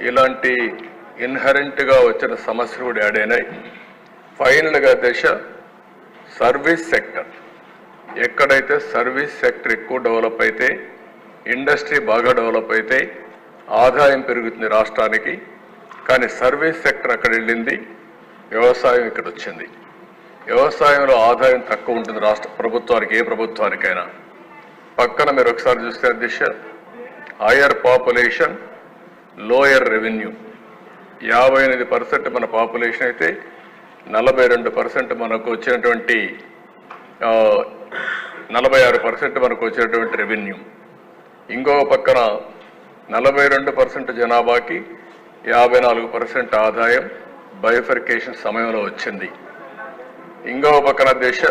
ఇలాంటి ఇన్హరెంట్గా వచ్చిన సమస్యలు కూడా యాడ్ అయినాయి. ఫైనల్గా దశ సర్వీస్ సెక్టర్. ఎక్కడైతే సర్వీస్ సెక్టర్ ఎక్కువ డెవలప్ అయితే, ఇండస్ట్రీ బాగా డెవలప్ అయితే ఆదాయం పెరుగుతుంది రాష్ట్రానికి. కానీ సర్వీస్ సెక్టర్ అక్కడ వెళ్ళింది, వ్యవసాయం ఇక్కడ వచ్చింది. వ్యవసాయంలో ఆదాయం తక్కువ ఉంటుంది రాష్ట్ర ప్రభుత్వానికి, ఏ ప్రభుత్వానికైనా. పక్కన మీరు ఒకసారి చూస్తే దిశ హయ్యర్ పాపులేషన్, లోయర్ రెవెన్యూ. 58% మన పాపులేషన్ అయితే 42% మనకు వచ్చినటువంటి 46% మనకు వచ్చినటువంటి రెవెన్యూ. ఇంకొక పక్కన 42% జనాభాకి 54% ఆదాయం బైఫర్కేషన్ సమయంలో వచ్చింది. ఇంకొక పక్కన దేశ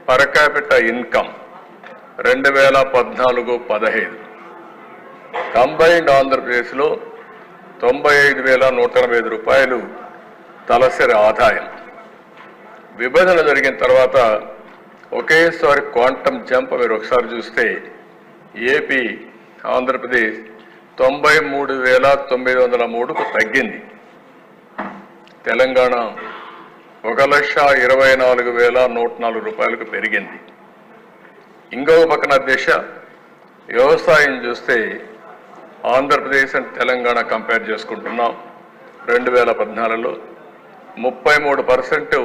పర్ క్యాపిటల్ ఇన్కమ్ 2014-15 కంబైన్డ్ ఆంధ్రప్రదేశ్లో 95,185 రూపాయలు తలసరి ఆదాయం. విభజన జరిగిన తర్వాత ఒకేసారి క్వాంటమ్ జంప్ మీరు ఒకసారి చూస్తే ఏపీ ఆంధ్రప్రదేశ్ 93,903కు తగ్గింది. తెలంగాణ 1,24,104 రూపాయలకు పెరిగింది. ఇంకొక పక్కన దేశ వ్యవసాయం చూస్తే ఆంధ్రప్రదేశ్ అండ్ తెలంగాణ కంపేర్ చేసుకుంటున్నాం. 2014లో 33%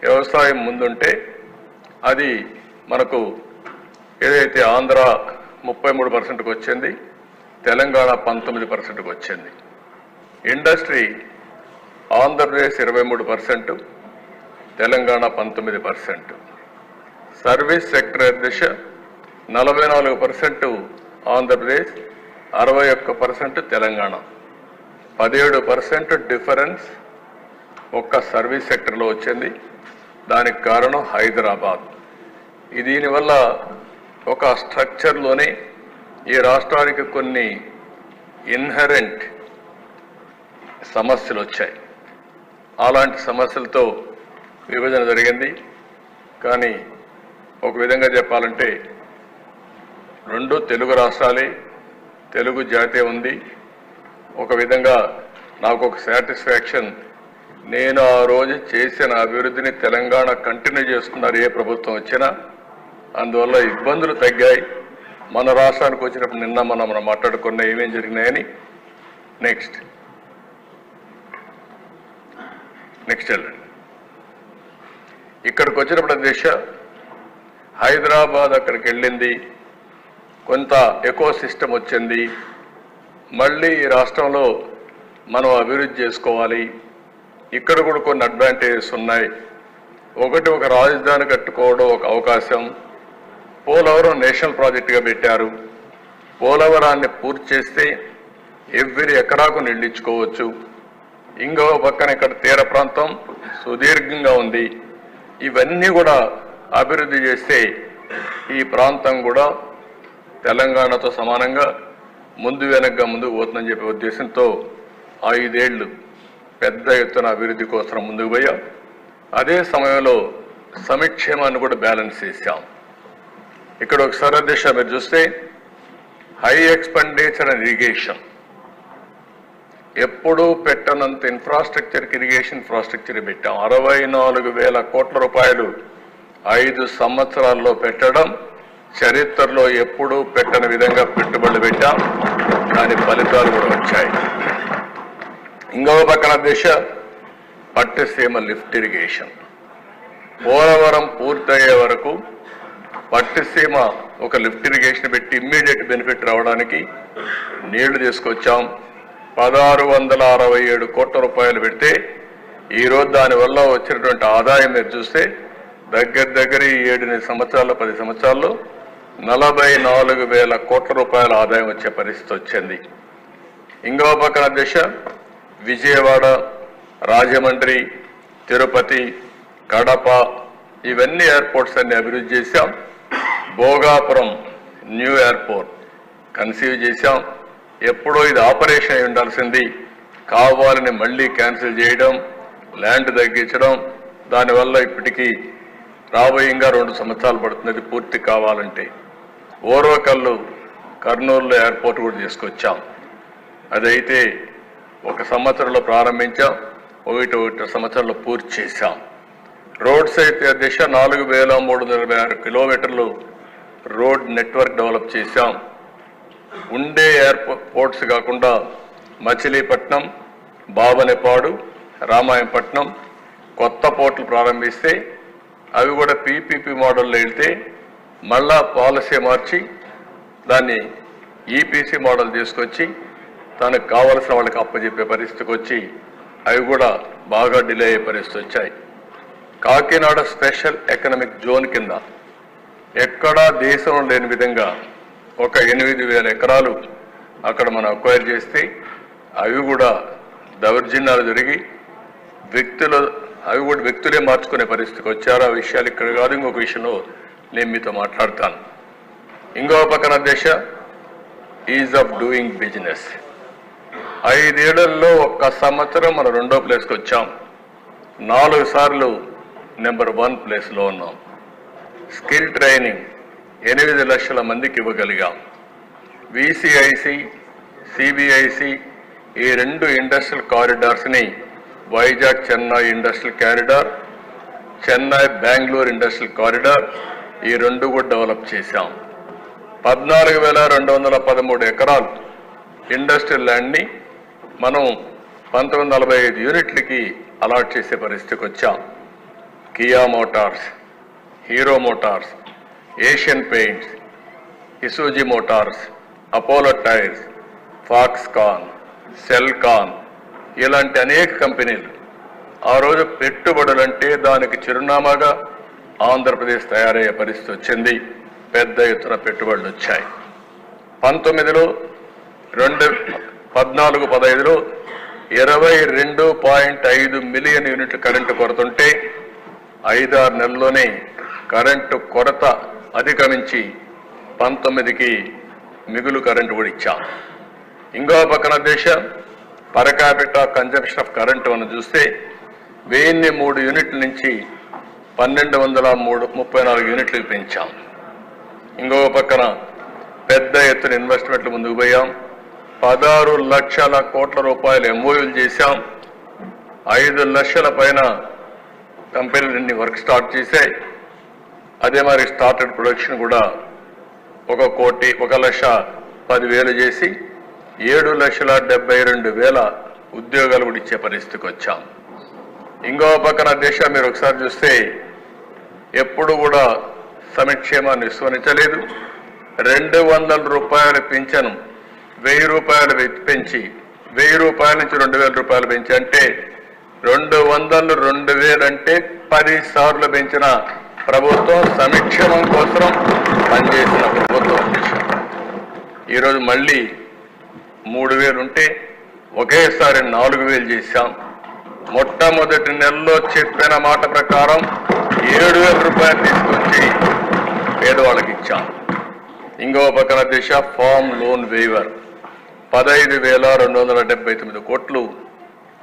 వ్యవసాయం ముందుంటే అది మనకు ఏదైతే ఆంధ్ర 33%కు వచ్చింది, తెలంగాణ 19%కు వచ్చింది. Industry Andhra Pradesh 23%, Telangana 19%. Service sector దిశ 44% ఆంధ్రప్రదేశ్, 61% తెలంగాణ. 17% డిఫరెన్స్ ఒక్క సర్వీస్ సెక్టర్లో వచ్చింది. దానికి కారణం హైదరాబాద్. దీనివల్ల ఒక స్ట్రక్చర్లోనే ఈ రాష్ట్రానికి కొన్ని ఇన్హరెంట్ సమస్యలు వచ్చాయి. అలాంటి సమస్యలతో విభజన జరిగింది. కానీ ఒక విధంగా చెప్పాలంటే రెండు తెలుగు రాష్ట్రాలే, తెలుగు జాతి ఉంది. ఒక విధంగా నాకు ఒక సాటిస్ఫాక్షన్, నేను ఆ రోజు చేసిన అభివృద్ధిని తెలంగాణ కంటిన్యూ చేస్తున్నారు ఏ ప్రభుత్వం వచ్చినా. అందువల్ల ఇబ్బందులు తగ్గాయి. మన రాష్ట్రానికి వచ్చినప్పుడు నిన్న మనం మాట్లాడుకున్న ఏమేం జరిగినాయని. నెక్స్ట్ వెళ్ళండి. ఇక్కడికి వచ్చినప్పుడు దిశ హైదరాబాద్ అక్కడికి వెళ్ళింది, కొంత ఎకో సిస్టమ్ వచ్చింది. మళ్ళీ ఈ రాష్ట్రంలో మనం అభివృద్ధి చేసుకోవాలి. ఇక్కడ కూడా కొన్ని అడ్వాంటేజెస్ ఉన్నాయి. ఒకటి, ఒక రాజధాని కట్టుకోవడం ఒక అవకాశం. పోలవరం నేషనల్ ప్రాజెక్టుగా పెట్టారు. పోలవరాన్ని పూర్తి చేస్తే ఎవ్రీ ఎకరాకు నిండించుకోవచ్చు. ఇంకో పక్కన ఇక్కడ తీర ప్రాంతం సుదీర్ఘంగా ఉంది. ఇవన్నీ కూడా అభివృద్ధి చేస్తే ఈ ప్రాంతం కూడా తెలంగాణతో సమానంగా ముందు వెనక్గా ముందుకు పోతుందని చెప్పే ఉద్దేశంతో 5 ఏళ్లు పెద్ద ఎత్తున అభివృద్ధి కోసం ముందుకు పోయాం. అదే సమయంలో సంక్షేమాన్ని కూడా బ్యాలెన్స్ చేశాం. ఇక్కడ ఒకసారి దిశ మీరు చూస్తే హై ఎక్స్పెండిచర్ అండ్ ఇరిగేషన్, ఎప్పుడూ పెట్టనంత ఇన్ఫ్రాస్ట్రక్చర్కి ఇరిగేషన్ ఇన్ఫ్రాస్ట్రక్చర్ పెట్టాం. 64,000 కోట్ల రూపాయలు 5 సంవత్సరాల్లో పెట్టడం చరిత్రలో ఎప్పుడూ పెట్టని విధంగా పెట్టుబడులు పెట్టాం. దాని ఫలితాలు కూడా వచ్చాయి. ఇంకొక పక్కన దిశ పట్టిసీమ లిఫ్ట్ ఇరిగేషన్. పోలవరం పూర్తయ్యే వరకు పట్టిసీమ ఒక లిఫ్ట్ ఇరిగేషన్ పెట్టి ఇమ్మీడియట్ బెనిఫిట్ రావడానికి నీళ్లు తీసుకొచ్చాం. 1,667 కోట్ల రూపాయలు పెడితే ఈరోజు దానివల్ల వచ్చినటువంటి ఆదాయం మీరు చూస్తే దగ్గర 7 సంవత్సరాలు 10 సంవత్సరాల్లో 44,000 కోట్ల రూపాయల ఆదాయం వచ్చే పరిస్థితి వచ్చింది. ఇంకో పక్కన దిశ విజయవాడ, రాజమండ్రి, తిరుపతి, కడప ఇవన్నీ ఎయిర్పోర్ట్స్ అన్ని అభివృద్ధి చేశాం. భోగాపురం న్యూ ఎయిర్పోర్ట్ కన్సీవ్ చేశాం. ఎప్పుడో ఇది ఆపరేషన్ అయి ఉండాల్సింది, కావాలని మళ్ళీ క్యాన్సిల్ చేయడం, ల్యాండ్ తగ్గించడం. దానివల్ల ఇప్పటికీ రాబోయేగా 2 సంవత్సరాలు పడుతుంది పూర్తి కావాలంటే. ఓర్వకల్లు కర్నూలులో ఎయిర్పోర్ట్ కూడా తీసుకొచ్చాం. అదైతే 1 సంవత్సరంలో ప్రారంభించాం, 1 సంవత్సరంలో పూర్తి చేశాం. రోడ్స్ అయితే దిశ 4326 కిలోమీటర్లు రోడ్ నెట్వర్క్ డెవలప్ చేశాం. ఉండే ఎయిర్పోర్ట్స్ కాకుండా మచిలీపట్నం, బాబనేపాడు, రామాయంపట్నం కొత్త పోర్టులు ప్రారంభిస్తే అవి కూడా పీపీపీ మోడల్లో వెళ్తే మళ్ళా పాలసీ మార్చి దాన్ని ఈపీసీ మోడల్ తీసుకొచ్చి తనకు కావలసిన వాళ్ళకి అప్పచెప్పే పరిస్థితికి వచ్చి అవి కూడా బాగా డిలే అయ్యే పరిస్థితి వచ్చాయి. కాకినాడ స్పెషల్ ఎకనామిక్ జోన్ కింద ఎక్కడా దేశంలో లేని విధంగా ఒక 8,000 ఎకరాలు అక్కడ మనం అక్వైర్ చేస్తే అవి కూడా దౌర్జన్యాలు జరిగి అవి కూడా వ్యక్తులే మార్చుకునే పరిస్థితికి వచ్చారు. ఆ విషయాలు ఇక్కడ కాదు, ఇంకొక విషయంలో నేను మీతో మాట్లాడతాను. ఇంకో పక్కన దేశ ఈజ్ ఆఫ్ డూయింగ్ బిజినెస్. 5 ఏళ్లలో 1 సంవత్సరం మనం 2వ ప్లేస్కి వచ్చాం. 4 సార్లు నెంబర్ 1 ప్లేస్లో ఉన్నాం. స్కిల్ ట్రైనింగ్ 8 లక్షల మందికి ఇవ్వగలిగాం. విసిఐసి, సిబిఐసి ఈ 2 ఇండస్ట్రియల్ కారిడార్స్ని Vizag Chennai industrial corridor, Chennai Bengaluru industrial corridor ఈ 2 కూడా డెవలప్ చేశాం. 14,213 ఎకరాలు ఇండస్ట్రియల్ ల్యాండ్ని మనం 1945 యూనిట్లకి అలాట్ చేసే పరిస్థితికి వచ్చాం. Kia Motors, hero Motors, Asian paints, ఇసూజీ Motors, Apollo tyres, Foxconn, Celkon ఇలాంటి అనేక కంపెనీలు ఆ రోజు పెట్టుబడులంటే దానికి చిరునామాగా ఆంధ్రప్రదేశ్ తయారయ్యే పరిస్థితి వచ్చింది. పెద్ద ఎత్తున పెట్టుబడులు వచ్చాయి. 19లో 14-15లో 22.5 మిలియన్ యూనిట్ల కరెంటు కొరతుంటే 5-6 నెలల్లోనే కరెంటు కొరత అధిగమించి 19కి మిగులు కరెంటు కూడా ఇచ్చాం. ఇంకో పక్కన దేశ per capita consumption of current మనం చూస్తే 1003 యూనిట్ల నుంచి 1234 యూనిట్లకు పెంచాం. ఇంకో పక్కన పెద్ద ఎత్తున ఇన్వెస్ట్మెంట్లు ముందుకు పోయాం. 16 లక్షల కోట్ల రూపాయలు ఎంఓయూలు చేశాం. 5 లక్షల పైన కంపెనీలన్నీ వర్క్ స్టార్ట్ చేశాయి. అదే మరి స్టార్టెడ్ ప్రొడక్షన్ కూడా 1,10,10,000 చేసి 7,72,000 ఉద్యోగాలు కూడా ఇచ్చే పరిస్థితికి వచ్చాం. ఇంకో పక్కన దేశ మీరు ఒకసారి చూస్తే ఎప్పుడు కూడా సంక్షేమాన్ని విస్మరించలేదు. 200 రూపాయల పింఛను 1000 రూపాయలు పెంచి 1000 రూపాయల నుంచి 2,000 రూపాయలు పెంచి అంటే 200 2,000 అంటే 10 సార్లు పెంచిన ప్రభుత్వం, సంక్షేమం కోసం పనిచేసిన ప్రభుత్వం. ఈరోజు మళ్ళీ 3,000 ఉంటే ఒకేసారి 4,000 చేశాం. మొట్టమొదటి నెలలో చెప్పిన మాట ప్రకారం 7,000 రూపాయలు తీసుకొచ్చి పేదవాళ్ళకి ఇచ్చాం. ఇంకో పక్కన దిశ ఫామ్ లోన్ వేవర్ 15,279 కోట్లు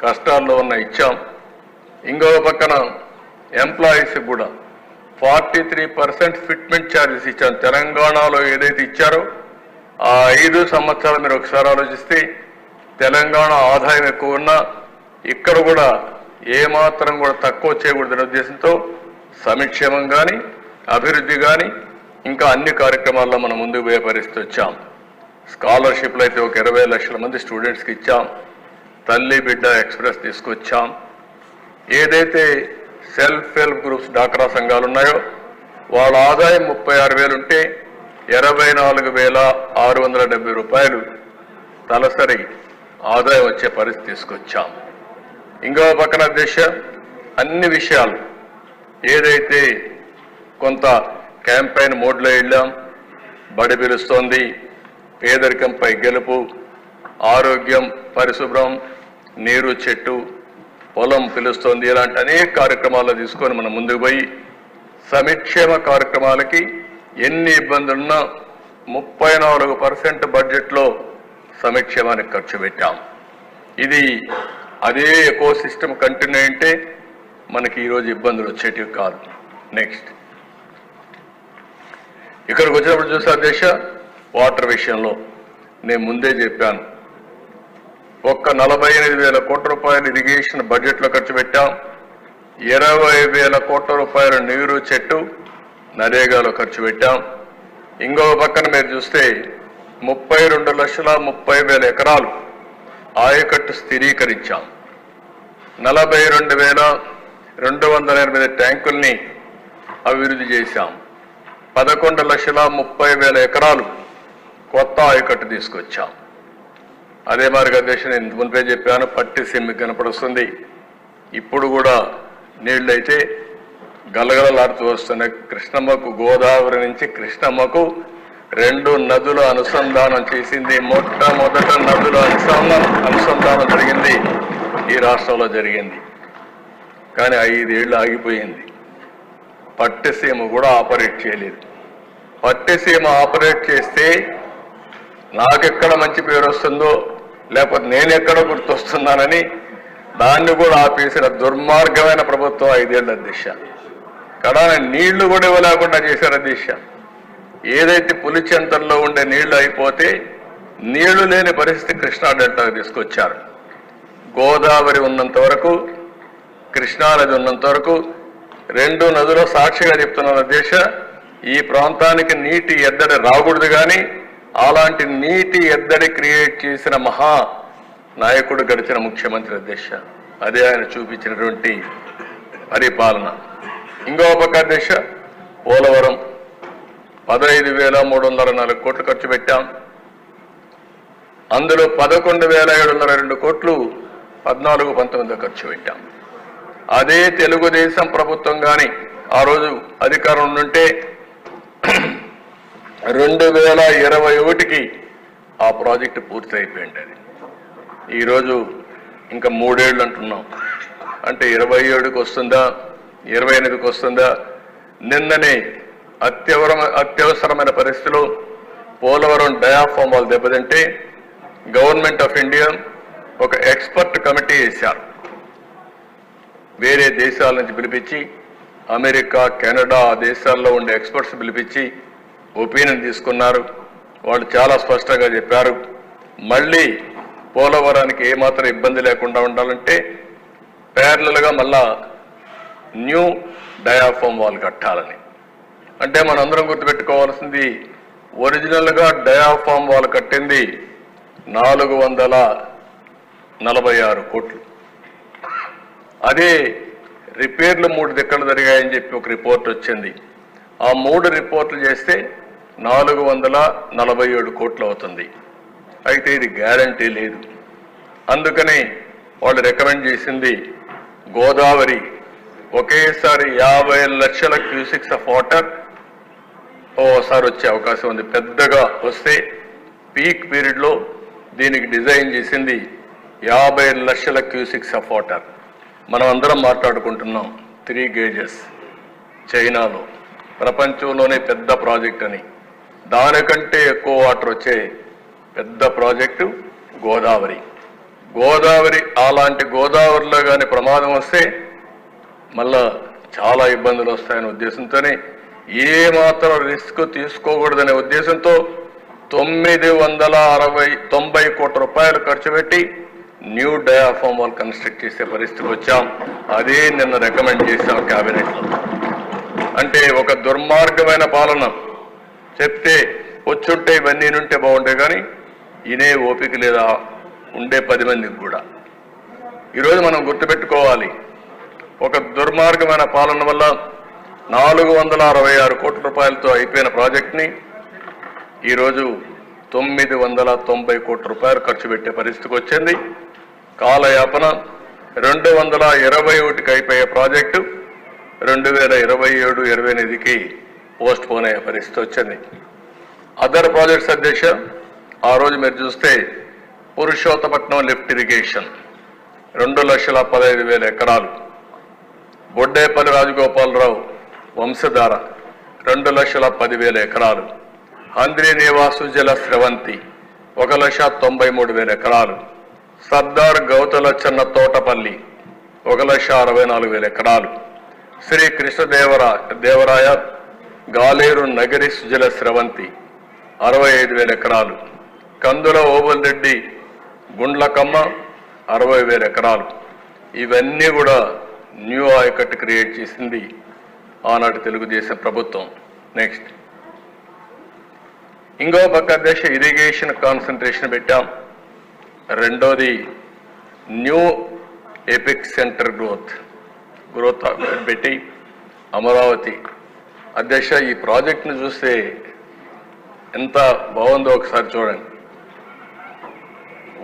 కష్టాల్లో ఉన్న ఇచ్చాం. ఇంకో పక్కన ఎంప్లాయీస్ కూడా 43% ఫిట్మెంట్ ఛార్జెస్ ఇచ్చాం. తెలంగాణలో ఏదైతే ఇచ్చారో ఆ 5 సంవత్సరాలు మీరు ఒకసారి ఆలోచిస్తే తెలంగాణ ఆదాయం ఎక్కువ ఉన్నా ఇక్కడ కూడా ఏమాత్రం కూడా తక్కువ చేయకూడదనే ఉద్దేశంతో సంక్షేమం కానీ అభివృద్ధి కానీ ఇంకా అన్ని కార్యక్రమాల్లో మనం ముందుకు పోయే పరిస్థితి వచ్చాం. స్కాలర్షిప్లు అయితే 20 లక్షల మంది స్టూడెంట్స్కి ఇచ్చాం. తల్లి బిడ్డ ఎక్స్ప్రెస్ తీసుకొచ్చాం. ఏదైతే సెల్ఫ్ హెల్ప్ గ్రూప్స్ డాక్రా సంఘాలు ఉన్నాయో వాళ్ళ ఆదాయం 36,000 ఉంటే 24,670 రూపాయలు తలసరి ఆదాయం వచ్చే పరిస్థితి తీసుకొచ్చాం. ఇంకో పక్కన దేశ అన్ని విషయాలు ఏదైతే కొంత క్యాంపెయిన్ మోడ్లో వెళ్ళాం. బడి పిలుస్తోంది, పేదరికంపై గెలుపు, ఆరోగ్యం, పరిశుభ్రం, నీరు చెట్టు, పొలం పిలుస్తోంది ఇలాంటి అనేక కార్యక్రమాల్లో తీసుకొని మనం ముందుకు పోయి సంక్షేమ కార్యక్రమాలకి ఎన్ని ఇబ్బందులున్నా 34% బడ్జెట్లో సంక్షేమానికి ఖర్చు పెట్టాం. ఇది అదే ఎకో సిస్టమ్ కంటిన్యూ అంటే మనకి ఈరోజు ఇబ్బందులు వచ్చేటివి కాదు. నెక్స్ట్ ఇక్కడికి వచ్చినప్పుడు చూసా దేశ వాటర్ విషయంలో నేను ముందే చెప్పాను, ఒక్క 48,000 కోట్ల రూపాయలు ఇరిగేషన్ బడ్జెట్లో ఖర్చు పెట్టాం. 20,000 కోట్ల రూపాయలు నీరు చెట్టు నరేగాలో ఖర్చు పెట్టాం. ఇంకో పక్కన మీరు చూస్తే 32,30,000 ఎకరాలు ఆయకట్టు స్థిరీకరించాం. 42,208 ట్యాంకుల్ని అభివృద్ధి చేశాం. 11,30,000 ఎకరాలు కొత్త ఆయకట్టు తీసుకొచ్చాం. అదే మరి అధ్యక్ష, నేను మునిపే చెప్పాను, పట్టిసీమ మీకు కనపడుస్తుంది. ఇప్పుడు కూడా నీళ్ళైతే గలగలలాడుతూ వస్తున్నాయి. కృష్ణమ్మకు, గోదావరి నుంచి కృష్ణమ్మకు 2 నదుల అనుసంధానం చేసింది. మొట్టమొదట నదుల అనుసంధానం జరిగింది ఈ రాష్ట్రంలో జరిగింది. కానీ 5 ఏళ్ళు ఆగిపోయింది. పట్టిసీమ కూడా ఆపరేట్ చేయలేదు. పట్టిసీమ ఆపరేట్ చేస్తే నాకెక్కడ మంచి పేరు వస్తుందో, లేకపోతే నేనెక్కడ గుర్తొస్తున్నానని దాన్ని కూడా ఆపేసిన దుర్మార్గమైన ప్రభుత్వం 5 ఏళ్ళ అధ్యక్ష. కడాన నీళ్లు కూడా ఇవ్వలేకుండా చేశారు అధ్యక్ష. ఏదైతే పులిచెంతల్లో ఉండే నీళ్లు అయిపోతే నీళ్లు లేని పరిస్థితి కృష్ణా డెల్టాకు తీసుకొచ్చారు. గోదావరి ఉన్నంత వరకు, కృష్ణానది ఉన్నంత వరకు 2 నదుల సాక్షిగా చెప్తున్నారు అధ్యక్ష, ఈ ప్రాంతానికి నీటి ఎద్దడి రాకూడదు. కానీ అలాంటి నీటి ఎద్దడి క్రియేట్ చేసిన మహా నాయకుడు గడిచిన ముఖ్యమంత్రి అధ్యక్ష. అదే ఆయన చూపించినటువంటి పరిపాలన. ఇంకో పక్క అధ్యక్ష, పోలవరం 15,304 కోట్లు ఖర్చు పెట్టాం. అందులో 11,702 కోట్లు 14-19 ఖర్చు పెట్టాం. అదే తెలుగుదేశం ప్రభుత్వం కానీ ఆ రోజు అధికారం ఉంటే 2021కి ఆ ప్రాజెక్టు పూర్తి అయిపోయింది. అది ఈరోజు ఇంకా 3 ఏళ్ళు అంటున్నాం. అంటే 27కి వస్తుందా, 28కి వస్తుందా? నిన్ననే అత్యవసరమైన పరిస్థితిలో పోలవరం డయాఫామ్ వాళ్ళు దెబ్బతింటే గవర్నమెంట్ ఆఫ్ ఇండియా ఒక ఎక్స్పర్ట్ కమిటీ వేశారు. వేరే దేశాల నుంచి పిలిపించి, అమెరికా, కెనడా ఆ దేశాల్లో ఉండే ఎక్స్పర్ట్స్ పిలిపించి ఒపీనియన్ తీసుకున్నారు. వాళ్ళు చాలా స్పష్టంగా చెప్పారు, మళ్ళీ పోలవరానికి ఏమాత్రం ఇబ్బంది లేకుండా ఉండాలంటే ప్యారలల్గా మళ్ళా న్యూ డయాఫామ్ వాల్ కట్టాలని. అంటే మనందరం గుర్తుపెట్టుకోవాల్సింది, ఒరిజినల్గా డయాఫామ్ వాల్ కట్టింది 446 కోట్లు. అదే రిపేర్లు 3 దిక్కలు జరిగాయని చెప్పి ఒక రిపోర్ట్ వచ్చింది. ఆ 3 రిపోర్ట్లు చేస్తే 447 కోట్లు అవుతుంది. అయితే ఇది గ్యారంటీ లేదు. అందుకని వాళ్ళు రికమెండ్ చేసింది గోదావరి ఒకేసారి 50 లక్షల క్యూసిక్స్ ఆఫ్ వాటర్ ఓసారి వచ్చే అవకాశం ఉంది. పెద్దగా వస్తే పీక్ పీరియడ్లో దీనికి డిజైన్ చేసింది 50 లక్షల క్యూసిక్స్ ఆఫ్ వాటర్. మనం అందరం మాట్లాడుకుంటున్నాం 3 గేజెస్ చైనాలో, ప్రపంచంలోనే పెద్ద ప్రాజెక్ట్ అని. దానికంటే ఎక్కువ వాటర్ వచ్చే పెద్ద ప్రాజెక్టు గోదావరి. అలాంటి గోదావరిలో కానీ ప్రమాదం వస్తే మళ్ళా చాలా ఇబ్బందులు వస్తాయనే ఉద్దేశంతోనే ఏమాత్రం రిస్క్ తీసుకోకూడదనే ఉద్దేశంతో 990 కోట్ల రూపాయలు ఖర్చు పెట్టి న్యూ డయాఫామ్ వాల్ కన్స్ట్రక్ట్ చేసే పరిస్థితికి వచ్చాం. అదే నిన్న రికమెండ్ చేశాం క్యాబినెట్లో. అంటే ఒక దుర్మార్గమైన పాలన చెప్తే వచ్చుంటే ఇవన్నీ ఉంటే బాగుంటాయి, కానీ ఇనే ఓపిక లేదా ఉండే 10 మందికి కూడా. ఈరోజు మనం గుర్తుపెట్టుకోవాలి, ఒక దుర్మార్గమైన పాలన వల్ల 466 కోట్ల రూపాయలతో అయిపోయిన ప్రాజెక్ట్ని ఈరోజు 990 కోట్ల రూపాయలు ఖర్చు పెట్టే పరిస్థితికి వచ్చింది. కాలయాపన 221కి అయిపోయే ప్రాజెక్టు 2027-28కి పోస్ట్ పోన్ అయ్యే పరిస్థితి వచ్చింది. అదర్ ప్రాజెక్ట్స్ అధ్యక్ష, ఆ రోజు మీరు చూస్తే పురుషోత్తపట్నం లిఫ్ట్ ఇరిగేషన్ 2,15,000 ఎకరాలు, బొడ్డేపల్లి రాజగోపాలరావు వంశధార 2,10,000 ఎకరాలు, హంద్రీ నివాసు జల స్రవంతి 1,93,000 ఎకరాలు, సర్దార్ గౌతలచ్చన్న తోటపల్లి 1,64,000 ఎకరాలు, శ్రీ కృష్ణదేవరాయ గాలేరు నగరి సుజల స్రవంతి 65,000 ఎకరాలు, కందుల ఓబుల్ రెడ్డి గుండ్లకమ్మ 60,000 ఎకరాలు. ఇవన్నీ కూడా న్యూ ఆయకట్టు క్రియేట్ చేసింది ఆనాటి తెలుగుదేశం ప్రభుత్వం. నెక్స్ట్ ఇంకో పక్క దేశ ఇరిగేషన్ కాన్సన్ట్రేషన్ పెట్టాం. రెండోది న్యూ ఎపిక్ సెంటర్ గ్రోత్ పెట్టి అమరావతి అధ్యక్ష ఈ ప్రాజెక్ట్ని చూస్తే ఎంత బాగుందో ఒకసారి చూడండి.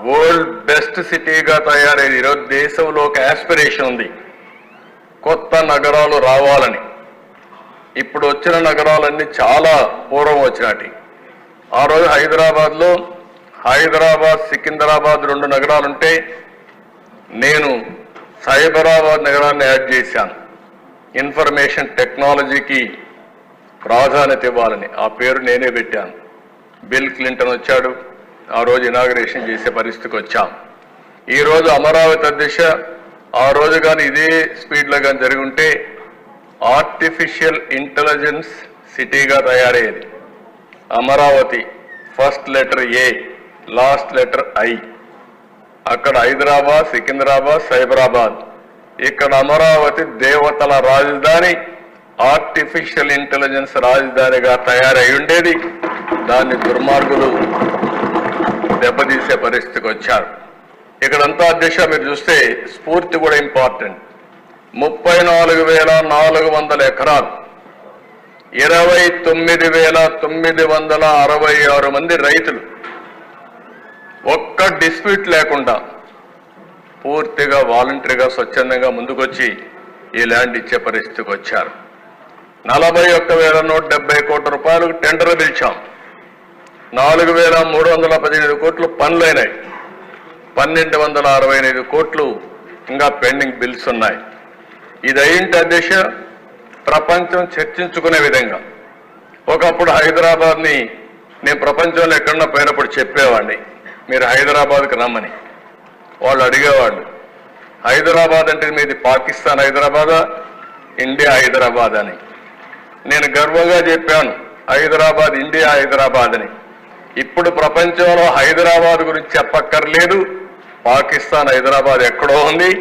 వరల్డ్ బెస్ట్ సిటీగా తయారైంది. ఈరోజు దేశంలో ఒక ఆస్పిరేషన్ ఉంది కొత్త నగరాలు రావాలని. ఇప్పుడు వచ్చిన నగరాలన్నీ చాలా పూర్వం వచ్చినటి. ఆ రోజు హైదరాబాద్ సికింద్రాబాద్ 2 నగరాలుంటే నేను సైబరాబాద్ నగరాన్ని యాడ్ చేశాను. ఇన్ఫర్మేషన్ టెక్నాలజీకి ప్రాధాన్యత ఇవ్వాలని ఆ పేరు నేనే పెట్టాను. బిల్ క్లింటన్ వచ్చాడు, ఆ రోజు ఇనాగరేషన్ చేసే పరిస్థితికి వచ్చాం. ఈరోజు అమరావతి అధ్యక్ష ఆ రోజు కానీ ఇదే స్పీడ్లో కానీ జరిగి ఉంటే ఆర్టిఫిషియల్ ఇంటెలిజెన్స్ సిటీగా తయారయ్యేది. Amaravati first letter A, last letter I. అక్కడ హైదరాబాద్, సికింద్రాబాద్, సైబరాబాద్. ఇక్కడ అమరావతి దేవతల రాజధాని, ఆర్టిఫిషియల్ ఇంటెలిజెన్స్ రాజధానిగా తయారై ఉండేది. దాన్ని దుర్మార్గులు దెబ్బతీసే పరిస్థితికి వచ్చారు. ఇక్కడంతా అధ్యక్ష మీరు చూస్తే స్ఫూర్తి కూడా ఇంపార్టెంట్. 34,400 ఎకరాలు, 29,966 మంది రైతులు ఒక్క డిస్ప్యూట్ లేకుండా పూర్తిగా వాలంటరీగా స్వచ్ఛందంగా ముందుకొచ్చి ఈ ల్యాండ్ ఇచ్చే పరిస్థితికి వచ్చారు. 41,170 కోట్ల రూపాయలకు టెండర్ పిలిచాం. 4,315 కోట్లు పనులైనాయి. 1,265 కోట్లు ఇంకా పెండింగ్ బిల్స్ ఉన్నాయి. ఇది అయింటే అధ్యక్ష ప్రపంచం చర్చించుకునే విధంగా. ఒకప్పుడు హైదరాబాద్ని నేను ప్రపంచంలో ఎక్కడన్నా పోయినప్పుడు చెప్పేవాడిని మీరు హైదరాబాద్కి రమ్మని. వాళ్ళు అడిగేవాళ్ళు హైదరాబాద్ అంటే మీది పాకిస్తాన్ హైదరాబాదా, ఇండియా హైదరాబాద్ అని. నేను గర్వంగా చెప్పాను హైదరాబాద్ ఇండియా హైదరాబాద్ అని. ఇప్పుడు ప్రపంచంలో హైదరాబాద్ గురించి చెప్పక్కర్లేదు. పాకిస్తాన్ హైదరాబాద్ ఎక్కడో ఉంది,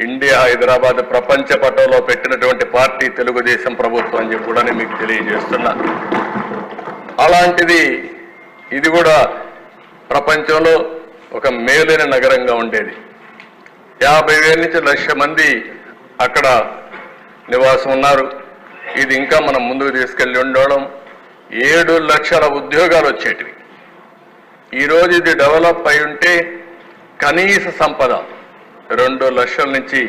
ఇండియా హైదరాబాద్ ప్రపంచ పటంలో పెట్టినటువంటి పార్టీ తెలుగుదేశం ప్రభుత్వం అని చెప్పి కూడా నేను మీకు తెలియజేస్తున్నా. అలాంటిది ఇది కూడా ప్రపంచంలో ఒక మేలైన నగరంగా ఉండేది. 50,000 నుంచి 1,00,000 మంది అక్కడ నివాసం ఉన్నారు. ఇది ఇంకా మనం ముందుకు తీసుకెళ్ళి ఉండడం 7 లక్షల ఉద్యోగాలు వచ్చేటివి. ఈరోజు ఇది డెవలప్ అయి ఉంటే కనీస సంపద 2 లక్షల నుంచి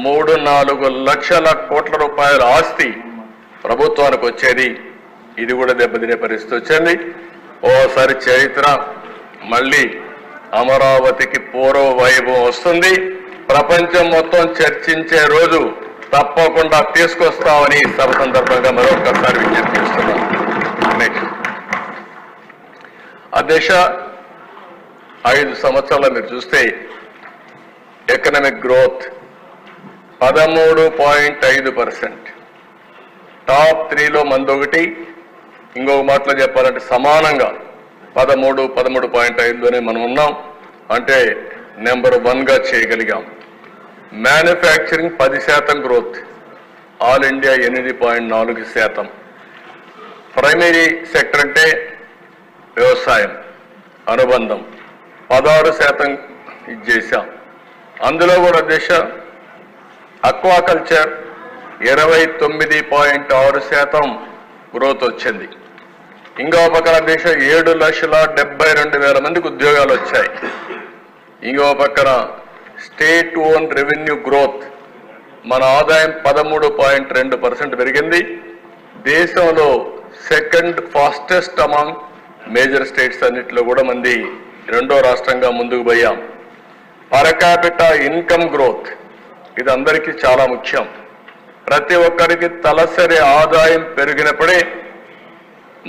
3-4 లక్షల కోట్ల రూపాయల ఆస్తి ప్రభుత్వానికి వచ్చేది. ఇది కూడా దెబ్బతినే పరిస్థితి వచ్చింది. ఓసారి చరిత్ర మళ్ళీ అమరావతికి పూర్వ వైభవం వస్తుంది. ప్రపంచం మొత్తం చర్చించే రోజు తప్పకుండా తీసుకొస్తామని సభ సందర్భంగా మరొకసారి విజ్ఞప్తి చేస్తున్నాను. నెక్స్ట్ అధ్యక్ష 5 సంవత్సరాలు మీరు చూస్తే ఎకనామిక్ గ్రోత్ 13.5%. టాప్ 3లో మందొకటి. ఇంకొక మాటలో చెప్పాలంటే సమానంగా 13.5లోనే మనం ఉన్నాం. అంటే నెంబర్ 1గా చేయగలిగాం. Manufacturing 10% growth, all India 8.4%. Primary sector అంటే వ్యవసాయం అనుబంధం 16% ఇది చేశాం. అందులో కూడా దేశ అక్వాకల్చర్ 29.6% గ్రోత్ వచ్చింది. ఇంకో పక్కన దేశ 7,72,000 మందికి ఉద్యోగాలు వచ్చాయి. ఇంకో పక్కన స్టేట్ ఓన్ రెవెన్యూ గ్రోత్ మన ఆదాయం 13.2% పెరిగింది. దేశంలో second fastest among major states అన్నింటిలో కూడా మంది 2వ రాష్ట్రంగా ముందుకు పోయాం. పర్ క్యాపిటా ఇన్కమ్ గ్రోత్ ఇది అందరికీ చాలా ముఖ్యం. ప్రతి ఒక్కరికి తలసరి ఆదాయం పెరిగినప్పుడే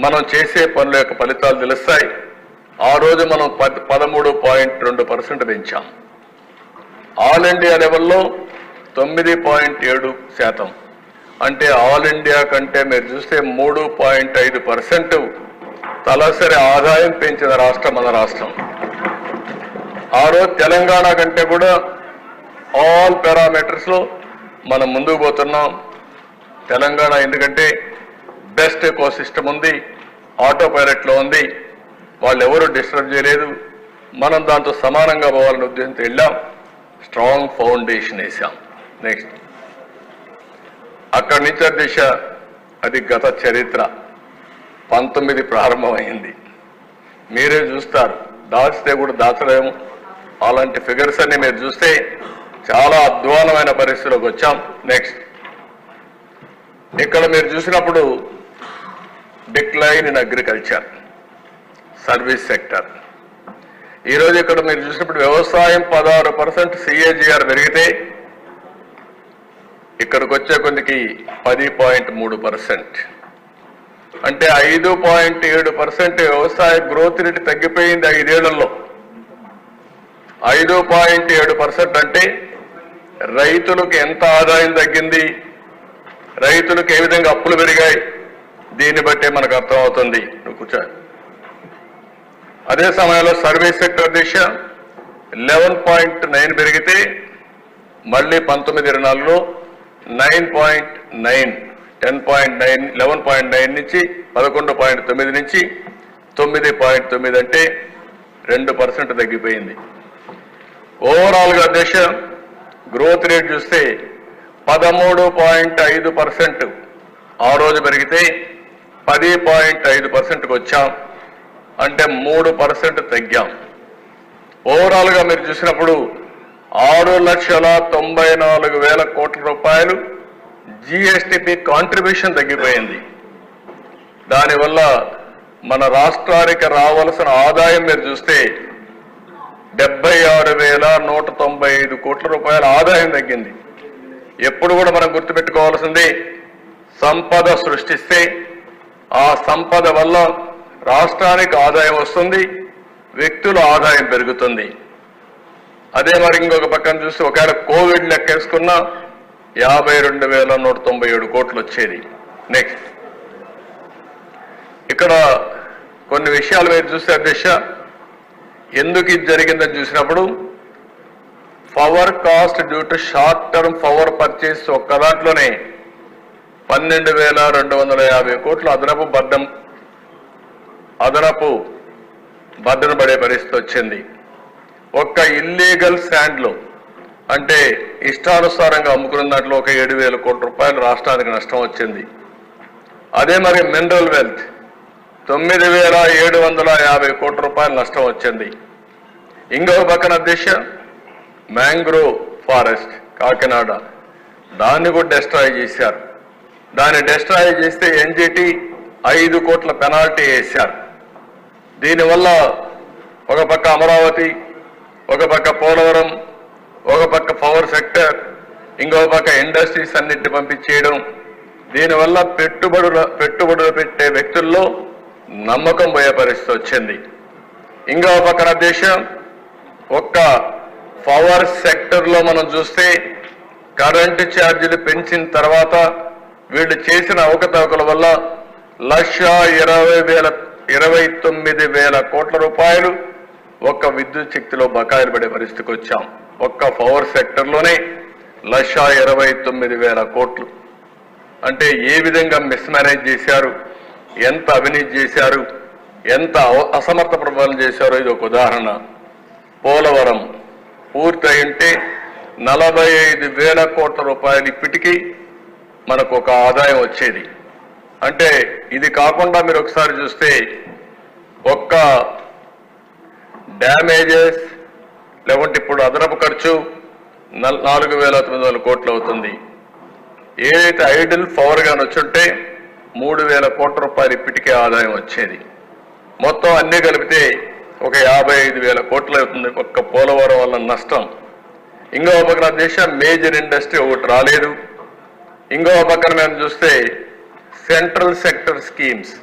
మనం చేసే పనుల యొక్క ఫలితాలు తెలుస్తాయి. ఆ రోజు మనం 13.2% పెంచాం. ఆల్ ఇండియా లెవెల్లో 9.7%. అంటే ఆల్ ఇండియా కంటే మీరు చూస్తే 3.5% తలసరి ఆదాయం పెంచిన రాష్ట్రం మన రాష్ట్రం. ఆ రోజు తెలంగాణ కంటే కూడా ఆల్ పారామీటర్స్లో మనం ముందుకు పోతున్నాం. తెలంగాణ ఎందుకంటే బెస్ట్ ఎకో సిస్టమ్ ఉంది, ఆటో పైలట్లో ఉంది, వాళ్ళు ఎవరు డిస్టర్బ్ చేయలేదు. మనం దాంతో సమానంగా పోవాలని ఉద్దేశంతో వెళ్ళాం, స్ట్రాంగ్ ఫౌండేషన్ వేసాం. నెక్స్ట్ అక్కడి నుంచి దిశ అది గత చరిత్ర 19 ప్రారంభమైంది. మీరే చూస్తారు, దాచితే కూడా దాచలేము. అలాంటి ఫిగర్స్ అన్ని మీరు చూస్తే చాలా అధ్వానమైన పరిస్థితిలోకి వచ్చాం. నెక్స్ట్ ఇక్కడ మీరు చూసినప్పుడు decline in agriculture, service sector. ఈరోజు ఇక్కడ మీరు చూసినప్పుడు వ్యవసాయం 16% CAGR పెరిగితే ఇక్కడికి వచ్చే కొద్దికి 10.3%, అంటే 5.7% వ్యవసాయ గ్రోత్ రేట్ తగ్గిపోయింది 5 ఏళ్లలో. 5.7% అంటే రైతులకు ఎంత ఆదాయం తగ్గింది, రైతులకు ఏ విధంగా అప్పులు పెరిగాయి, దీన్ని బట్టే మనకు అర్థమవుతుంది. నువ్వు కూర్చో. అదే సమయంలో సర్వీస్ సెక్టర్ దిశ 11.9 పెరిగితే మళ్ళీ 19-24లో 9.9, 10.9, 11.9 నుంచి 11.9 నుంచి 9.9 అంటే 2% తగ్గిపోయింది. ఓవరాల్గా దేశ గ్రోత్ రేట్ చూస్తే 13.5% ఆ రోజు పెరిగితే 10.5%కి వచ్చాం, అంటే 3% తగ్గాం. ఓవరాల్గా మీరు చూసినప్పుడు 6,94,000 కోట్ల రూపాయలు GSTP కాంట్రిబ్యూషన్ తగ్గిపోయింది. దానివల్ల మన రాష్ట్రానికి రావాల్సిన ఆదాయం మీరు చూస్తే 76,195 కోట్ల రూపాయల ఆదాయం తగ్గింది. ఎప్పుడు కూడా మనం గుర్తుపెట్టుకోవాల్సింది, సంపద సృష్టిస్తే ఆ సంపద వల్ల రాష్ట్రానికి ఆదాయం వస్తుంది, వ్యక్తుల ఆదాయం పెరుగుతుంది. అదే మరి ఇంకొక పక్కన చూస్తే ఒకవేళ కోవిడ్ లెక్కేసుకున్నా 52,197 కోట్లు వచ్చేది. నెక్స్ట్ ఇక్కడ కొన్ని విషయాలు మీరు చూస్తే అధ్యక్ష, ఎందుకు ఇది జరిగిందని చూసినప్పుడు power cost due to short term power purchase ఒక్క దాంట్లోనే 12,250 కోట్లు అదనపు బర్డెన్ పడే పరిస్థితి వచ్చింది. ఒక్క ఇల్లీగల్ శాండ్లో అంటే ఇష్టానుసారంగా అమ్ముకున్న దాంట్లో ఒక 7,000 కోట్ల రూపాయలు రాష్ట్రానికి నష్టం వచ్చింది. అదే మరి మినరల్ వెల్త్ 9,750 కోట్ల రూపాయలు నష్టం వచ్చింది. ఇంకొక పక్కన అధ్యక్ష మ్యాంగ్రోవ్ ఫారెస్ట్ కాకినాడ, దాన్ని కూడా డెస్ట్రాయ్ చేశారు. దాన్ని డెస్ట్రాయ్ చేస్తే NGT 5 కోట్ల పెనాల్టీ వేశారు. దీనివల్ల ఒక పక్క అమరావతి, ఒక పక్క పోలవరం, ఒక పక్క పవర్ సెక్టర్, ఇంకొక పక్క ఇండస్ట్రీస్ అన్నింటిని పంపించేయడం, దీనివల్ల పెట్టుబడులు పెట్టే వ్యక్తుల్లో నమ్మకం పోయే పరిస్థితి వచ్చింది. ఇంకొక పక్కన దేశం ఒక్క పవర్ సెక్టర్లో మనం చూస్తే కరెంటు ఛార్జీలు పెంచిన తర్వాత వీళ్ళు చేసిన అవకతవకల వల్ల 1,29,000 కోట్ల రూపాయలు ఒక్క విద్యుత్ శక్తిలో బకాయిలు పడే పరిస్థితికి వచ్చాం. ఒక్క పవర్ సెక్టర్లోనే 1,29,000 కోట్లు. అంటే ఏ విధంగా మిస్మేనేజ్ చేశారు, ఎంత అవినీతి చేశారు, ఎంత అసమర్థ పరిపాలన చేశారో ఇది ఒక ఉదాహరణ. పోలవరం పూర్తయి ఉంటే 45,000 కోట్ల రూపాయలు ఇప్పటికీ మనకు ఒక ఆదాయం వచ్చేది. అంటే ఇది కాకుండా మీరు ఒకసారి చూస్తే ఒక్క డ్యామేజెస్ లేకుంటే ఇప్పుడు అదనపు ఖర్చు 4,900 కోట్లు అవుతుంది. ఏదైతే ఐడిల్ పవర్ గాని వచ్చుంటే 3,000 కోట్ల రూపాయలు ఇప్పటికే ఆదాయం వచ్చేది. మొత్తం అన్నీ కలిపితే ఒక 55,000 కోట్లు అవుతుంది ఒక్క పోలవరం వల్ల నష్టం. ఇంకో పక్కన దేశం మేజర్ ఇండస్ట్రీ ఒకటి రాలేదు. ఇంకో పక్కన మేము చూస్తే సెంట్రల్ సెక్టర్ స్కీమ్స్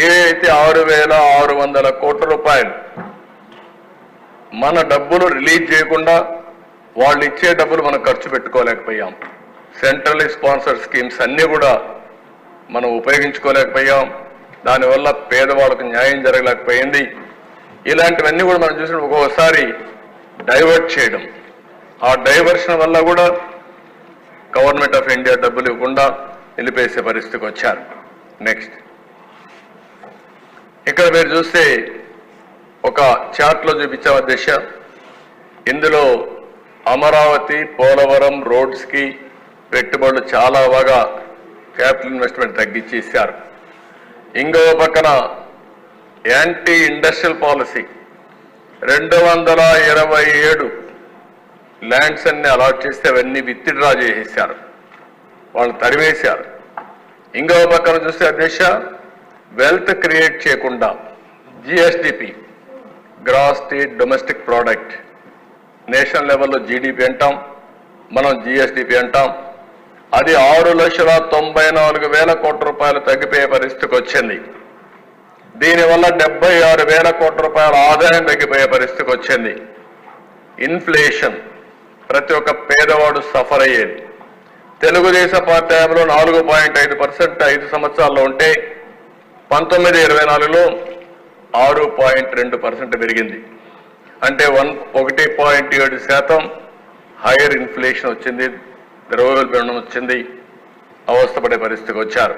ఏదైతే 6,600 కోట్ల రూపాయలు మన డబ్బులు రిలీజ్ చేయకుండా వాళ్ళు ఇచ్చే డబ్బులు మనం ఖర్చు పెట్టుకోలేకపోయాం. సెంట్రల్ స్పాన్సర్ స్కీమ్స్ అన్నీ కూడా మనం ఉపయోగించుకోలేకపోయాం. దానివల్ల పేదవాళ్ళకు న్యాయం జరగలేకపోయింది. ఇలాంటివన్నీ కూడా మనం చూసిన ఒక్కొక్కసారి డైవర్ట్ చేయడం, ఆ డైవర్షన్ వల్ల కూడా గవర్నమెంట్ ఆఫ్ ఇండియా డబ్బులు ఇవ్వకుండా నిలిపేసే పరిస్థితికి వచ్చారు. నెక్స్ట్ ఇక్కడ మీరు చూస్తే ఒక చార్ట్లో చూపించాం అధ్యక్ష. ఇందులో అమరావతి పోలవరం రోడ్స్కి పెట్టుబడులు చాలా బాగా క్యాపిటల్ ఇన్వెస్ట్మెంట్ తగ్గించేశారు. ఇంకో పక్కన యాంటీ ఇండస్ట్రియల్ పాలసీ 227 ల్యాండ్స్ అన్ని అలాట్ చేస్తే అవన్నీ విత్డ్రా చేసేశారు, వాళ్ళు తరివేశారు. ఇంకో పక్కన చూస్తే అధ్యక్ష వెల్త్ క్రియేట్ చేయకుండా GSDP, gross state domestic product, national లెవెల్లో జీడిపి అంటాం, మనం జిఎస్డిపి అంటాం, అది 6,94,000 కోట్ల రూపాయలు తగ్గిపోయే పరిస్థితికి వచ్చింది. దీనివల్ల 76,000 కోట్ల రూపాయల ఆదాయం తగ్గిపోయే పరిస్థితికి వచ్చింది. ఇన్ఫ్లేషన్ ప్రతి ఒక్క పేదవాడు సఫర్ అయ్యేది. తెలుగుదేశం పార్టీ హయాంలో 4.5% 5 సంవత్సరాల్లో ఉంటే 19-24లో 6.2% పెరిగింది. అంటే 1.7% హైయర్ ఇన్ఫ్లేషన్ వచ్చింది, ద్రవ్యోల్బణం వచ్చింది, అవస్థపడే పరిస్థితికి వచ్చారు.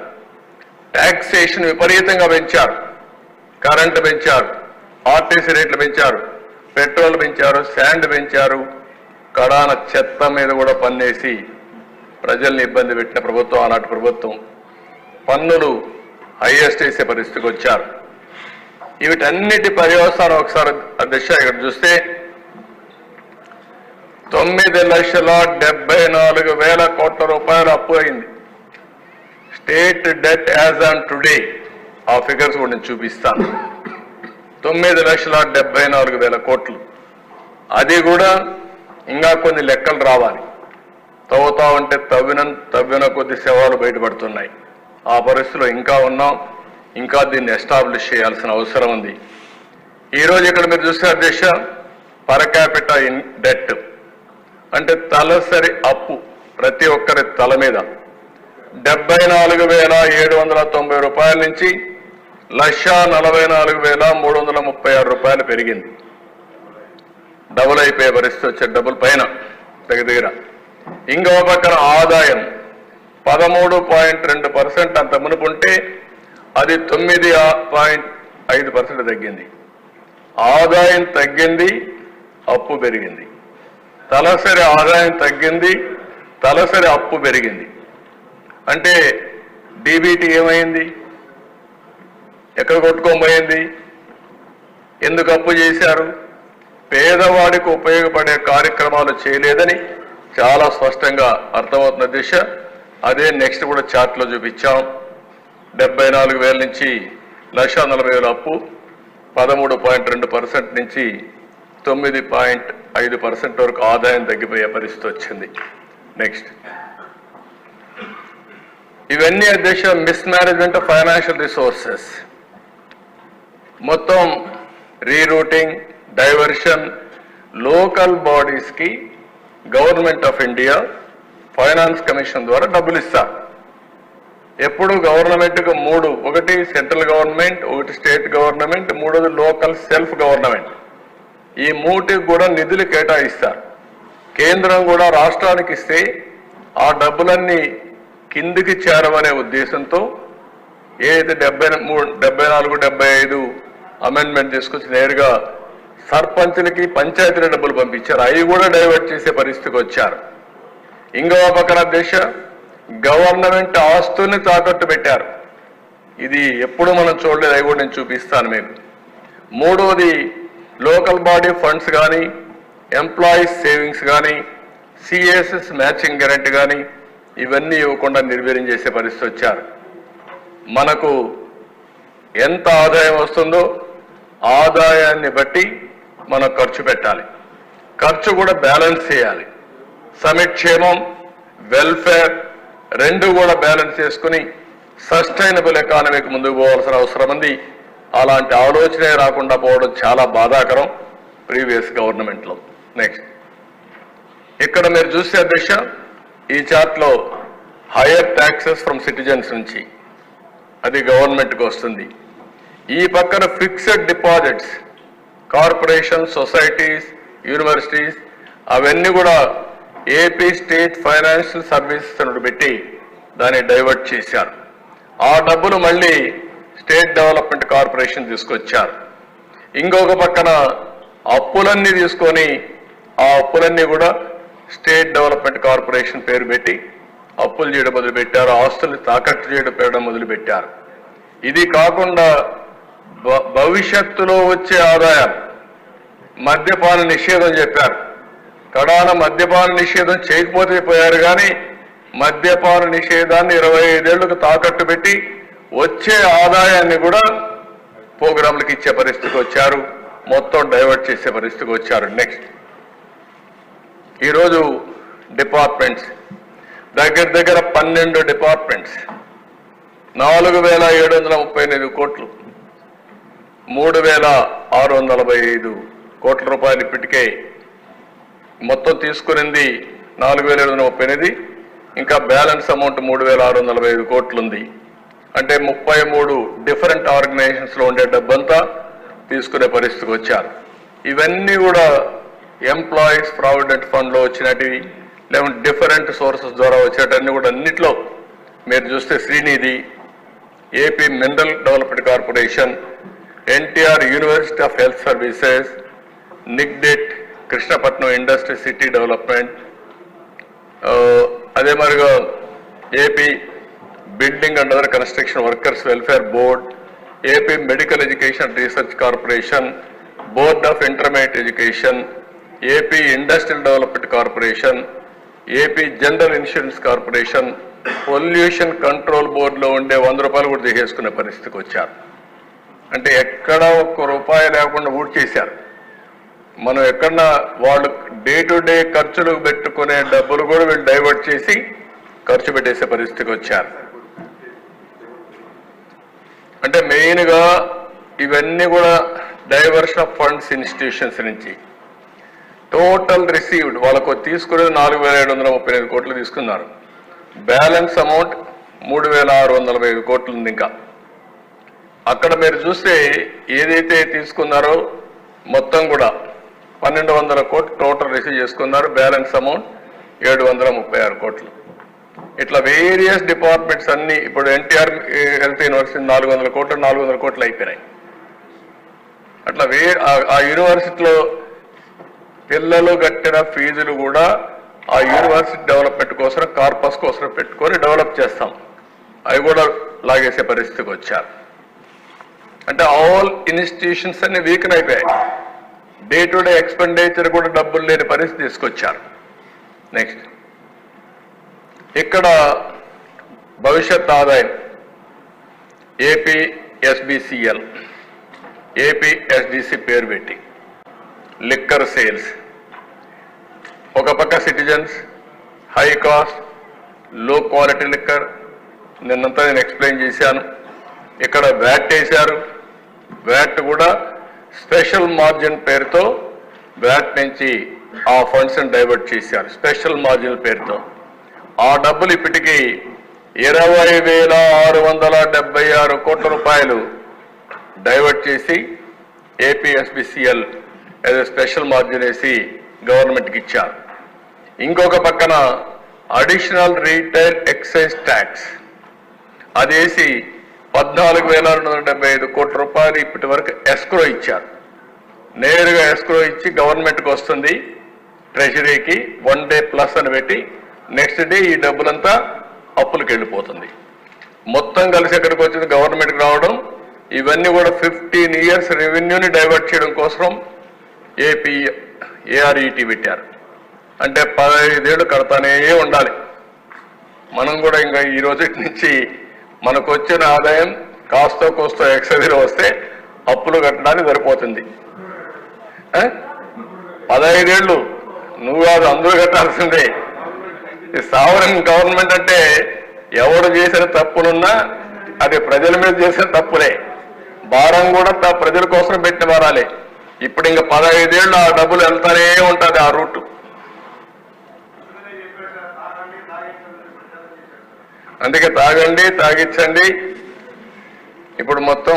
ట్యాక్సేషన్ విపరీతంగా పెంచారు, కరెంటు పెంచారు, ఆర్టీసీ రేట్లు పెంచారు, పెట్రోల్ పెంచారు, శాండ్ పెంచారు, కడాన చెత్త మీద కూడా పన్నేసి ప్రజల్ని ఇబ్బంది పెట్టిన ప్రభుత్వం ఆనాటి ప్రభుత్వం. పన్నులు హైయెస్ట్ వేసే పరిస్థితికి వచ్చారు. వీటన్నిటి పర్యవసానం ఒకసారి అధ్యక్ష ఇక్కడ చూస్తే 9,74,000 కోట్ల రూపాయలు అప్పు అయింది. State debt as on today, ఆ ఫిగర్స్ కూడా నేను చూపిస్తాను. 9,74,000 కోట్లు. అది కూడా ఇంకా కొన్ని లెక్కలు రావాలి. తవ్వుతా ఉంటే తవ్విన కొద్ది శవాలు బయటపడుతున్నాయి. ఆ పరిస్థితిలో ఇంకా ఉన్నాం. ఇంకా దీన్ని ఎస్టాబ్లిష్ చేయాల్సిన అవసరం ఉంది. ఈరోజు ఇక్కడ మీరు చూస్తే అధ్యక్ష పర్ క్యాపిటా డెట్ అంటే తలసరి అప్పు ప్రతి ఒక్కరి తల మీద 74,790 రూపాయల నుంచి 1,44,336 రూపాయలు పెరిగింది. డబుల్ అయిపోయే పరిస్థితి వచ్చే, డబుల్ పైన దగ్గర. ఇంకో పక్కన ఆదాయం 13.2% అంత మునుపుంటే అది 9.5% తగ్గింది. ఆదాయం తగ్గింది, అప్పు పెరిగింది. తలసరి ఆదాయం తగ్గింది, తలసరి అప్పు పెరిగింది. అంటే డీబీటీ ఏమైంది? ఎక్కడ కొట్టుకోబోయింది? ఎందుకు అప్పు చేశారు? పేదవాడికి ఉపయోగపడే కార్యక్రమాలు చేయలేదని చాలా స్పష్టంగా అర్థమవుతున్న దిశ. అదే నెక్స్ట్ కూడా చార్ట్లో చూపించాం. 74,000 నుంచి 1,40,000 అప్పు, 13.2% నుంచి 9.5% వరకు ఆదాయం తగ్గిపోయే పరిస్థితి వచ్చింది. నెక్స్ట్ ఇవన్నీ అధ్యక్ష మిస్మేనేజ్మెంట్ ఆఫ్ ఫైనాన్షియల్ రిసోర్సెస్. మొత్తం రీరూటింగ్, డైవర్షన్. లోకల్ బాడీస్కి government of India finance commission ద్వారా డబ్బులు ఇస్తారు. ఎప్పుడు గవర్నమెంట్కి 3, ఒకటి సెంట్రల్ గవర్నమెంట్, ఒకటి స్టేట్ గవర్నమెంట్, మూడోది లోకల్ సెల్ఫ్ గవర్నమెంట్. ఈ 3కి కూడా నిధులు కేటాయిస్తారు. కేంద్రం కూడా రాష్ట్రానికి ఇస్తే ఆ డబ్బులన్నీ కిందికి చేరవనే ఉద్దేశంతో ఏదైతే 74, 75 అమెండ్మెంట్ తీసుకొచ్చి నేరుగా సర్పంచులకి, పంచాయతీల డబ్బులు పంపించారు. అవి కూడా డైవర్ట్ చేసే పరిస్థితికి వచ్చారు. ఇంకో పక్కన దేశ గవర్నమెంట్ ఆస్తుల్ని తాకట్టు పెట్టారు. ఇది ఎప్పుడు మనం చూడలేదు, అవి కూడా నేను చూపిస్తాను మీకు. మూడోది లోకల్ బాడీ ఫండ్స్ కానీ, ఎంప్లాయీస్ సేవింగ్స్ కానీ, సిఎస్ఎస్ మ్యాచింగ్ గ్యారెంటీ కానీ ఇవన్నీ ఇవ్వకుండా నిర్వీర్యం చేసే పరిస్థితి వచ్చారు. మనకు ఎంత ఆదాయం వస్తుందో ఆదాయాన్ని బట్టి మనం ఖర్చు పెట్టాలి. ఖర్చు కూడా బ్యాలెన్స్ చేయాలి. సమిక్షేమం, వెల్ఫేర్ రెండు కూడా బ్యాలెన్స్ చేసుకుని సస్టైనబుల్ ఎకానమీకి ముందుకు పోవాల్సిన అవసరం ఉంది. అలాంటి ఆలోచనే రాకుండా పోవడం చాలా బాధాకరం ప్రీవియస్ గవర్నమెంట్లో. నెక్స్ట్ ఇక్కడ మీరు చూస్తే అధ్యక్ష ఈ చార్ట్లో హైయర్ ట్యాక్సెస్ ఫ్రమ్ సిటిజన్స్ నుంచి అది గవర్నమెంట్కి వస్తుంది. ఈ పక్కన fixed deposits corporation, societies, universities అవన్నీ కూడా ఏపీ స్టేట్ ఫైనాన్షియల్ సర్వీసెస్ అని పెట్టి దాన్ని డైవర్ట్ చేశారు. ఆ డబ్బులు మళ్ళీ స్టేట్ డెవలప్మెంట్ కార్పొరేషన్ తీసుకొచ్చారు. ఇంకొక పక్కన అప్పులన్నీ తీసుకొని ఆ అప్పులన్నీ కూడా స్టేట్ డెవలప్మెంట్ కార్పొరేషన్ పేరు పెట్టి అప్పులు చేయడం మొదలుపెట్టారు, ఆస్తుల్ని తాకట్టు చేయడం మొదలుపెట్టారు. ఇది కాకుండా భవిష్యత్తులో వచ్చే ఆదాయాలు మద్యపాన నిషేధం చెప్పారు. కడాన మద్యపాన నిషేధం చేయకపోతే పోయారు, కానీ మద్యపాన నిషేధాన్ని 25 ఏళ్లకు తాకట్టు పెట్టి వచ్చే ఆదాయాన్ని కూడా ప్రోగ్రాంలకు ఇచ్చే పరిస్థితికి వచ్చారు, మొత్తం డైవర్ట్ చేసే పరిస్థితికి వచ్చారు. నెక్స్ట్, ఈరోజు డిపార్ట్మెంట్స్ దగ్గర 12 డిపార్ట్మెంట్స్ 4,738 కోట్లు, 3,645 కోట్ల రూపాయలు ఇప్పటికే మొత్తం తీసుకునింది 4,738, ఇంకా బ్యాలెన్స్ అమౌంట్ 3,645 కోట్లు ఉంది. అంటే 33 డిఫరెంట్ ఆర్గనైజేషన్స్లో ఉండే డబ్బంతా తీసుకునే పరిస్థితికి వచ్చారు. ఇవన్నీ కూడా ఎంప్లాయీస్ ప్రావిడెంట్ ఫండ్లో వచ్చినటివి, లేకుంటే డిఫరెంట్ సోర్సెస్ ద్వారా వచ్చేటన్నీ కూడా అన్నిట్లో మీరు చూస్తే Srinidhi, AP mineral development corporation, NTR university of health services, నిగ్డెట్, కృష్ణపట్నం ఇండస్ట్రీ సిటీ డెవలప్మెంట్, అదే మరిగా AP building and other construction workers welfare board, AP medical education research corporation, board of intermediate education, AP industrial development corporation, AP general insurance corporation, pollution control బోర్డులో ఉండే 100 రూపాయలు కూడా తీసేసుకునే పరిస్థితికి వచ్చారు. అంటే ఎక్కడ ఒక్క రూపాయి లేకుండా ఊడ్ చేశారు. మనం ఎక్కడన్నా వాళ్ళు డే టు డే ఖర్చులు పెట్టుకునే డబ్బులు కూడా వీళ్ళు డైవర్ట్ చేసి ఖర్చు పెట్టేసే పరిస్థితికి వచ్చారు. అంటే మెయిన్గా ఇవన్నీ కూడా డైవర్షన్ ఆఫ్ ఫండ్స్ ఇన్స్టిట్యూషన్స్ నుంచి టోటల్ రిసీవ్డ్ వాళ్ళకు తీసుకునేది 4,735 కోట్లు తీసుకున్నారు. బ్యాలెన్స్ అమౌంట్ 3,645 కోట్లు ఉంది. ఇంకా అక్కడ మీరు చూస్తే ఏదైతే తీసుకున్నారో మొత్తం కూడా 1,200 కోట్లు టోటల్ రిసీవ్ చేసుకున్నారు. బ్యాలెన్స్ అమౌంట్ 736 కోట్లు. ఇట్లా వేరియస్ డిపార్ట్మెంట్స్ అన్ని ఇప్పుడు ఎన్టీఆర్ హెల్త్ యూనివర్సిటీ 400 కోట్లు అయిపోయినాయి. అట్లా ఆ యూనివర్సిటీలో పిల్లలు కట్టిన ఫీజులు కూడా ఆ యూనివర్సిటీ డెవలప్మెంట్ కోసం కార్పస్ కోసం పెట్టుకొని డెవలప్ చేస్తాం, అవి కూడా లాగేసే పరిస్థితికి వచ్చారు. అంటే ఆల్ ఇన్స్టిట్యూషన్స్ అన్ని వీక్ అయిపోయాయి. డే టు డే ఎక్స్పెండిచర్ కూడా డబ్బులు లేని పరిస్థితి తీసుకొచ్చారు. నెక్స్ట్, ఇక్కడ భవిష్యత్ ఆదాయం ఏపీ ఎస్బిసిఎల్, ఏపీ ఎస్డిసి పేరు పెట్టి లిక్కర్ సేల్స్, ఒక పక్క సిటిజన్స్, హై కాస్ట్, లో క్వాలిటీ లిక్కర్, నిన్నంతా నేను ఎక్స్ప్లెయిన్ చేశాను. ఇక్కడ వ్యాట్ వేశారు. వ్యాట్ కూడా స్పెషల్ మార్జిన్ పేరుతో వ్యాట్ నుంచి ఆ ఫండ్స్ని డైవర్ట్ చేశారు స్పెషల్ మార్జిన్ పేరుతో. ఆ డబ్బులు ఇప్పటికీ 20,676 కోట్ల రూపాయలు డైవర్ట్ చేసి ఏపీఎస్బిసిఎల్ ఏదో స్పెషల్ మార్జిన్ వేసి గవర్నమెంట్కి ఇచ్చారు. ఇంకొక పక్కన అడిషనల్ రీటైల్ ఎక్సైజ్ ట్యాక్స్ అదేసి 14,275 కోట్ల రూపాయలు ఇప్పటి వరకు ఎస్క్రో ఇచ్చారు. నేరుగా ఎస్క్రో ఇచ్చి గవర్నమెంట్కి వస్తుంది, ట్రెజరీకి 1 డే ప్లస్ అని పెట్టి నెక్స్ట్ డే ఈ డబ్బులంతా అప్పులకు వెళ్ళిపోతుంది. మొత్తం కలిసి ఎక్కడికి వచ్చింది గవర్నమెంట్కి రావడం. ఇవన్నీ కూడా 15 years రెవెన్యూని డైవర్ట్ చేయడం కోసం ఏపీ ఏఆర్ఈటీ పెట్టారు. అంటే 15 ఏళ్ళు కడతానే ఉండాలి. మనం కూడా ఇంకా ఈ రోజు నుంచి మనకు వచ్చిన ఆదాయం కాస్తో కోస్తో ఎక్సైజ్లో వస్తే అప్పులు కట్టడానికి సరిపోతుంది. 15 ఏళ్ళు నువ్వు కాదు, అందరూ కట్టాల్సిందే. సావరన్ గవర్నమెంట్ అంటే ఎవరు చేసిన తప్పులున్నా అది ప్రజల మీద చేసిన తప్పులే, భారం కూడా ప్రజల కోసం పెట్టిన వారాలే. ఇప్పుడు ఇంకా 15 ఏళ్ళు ఆ డబ్బులు వెళ్తానే ఉంటుంది ఆ రూటు. అందుకే తాగండి, తాగించండి. ఇప్పుడు మొత్తం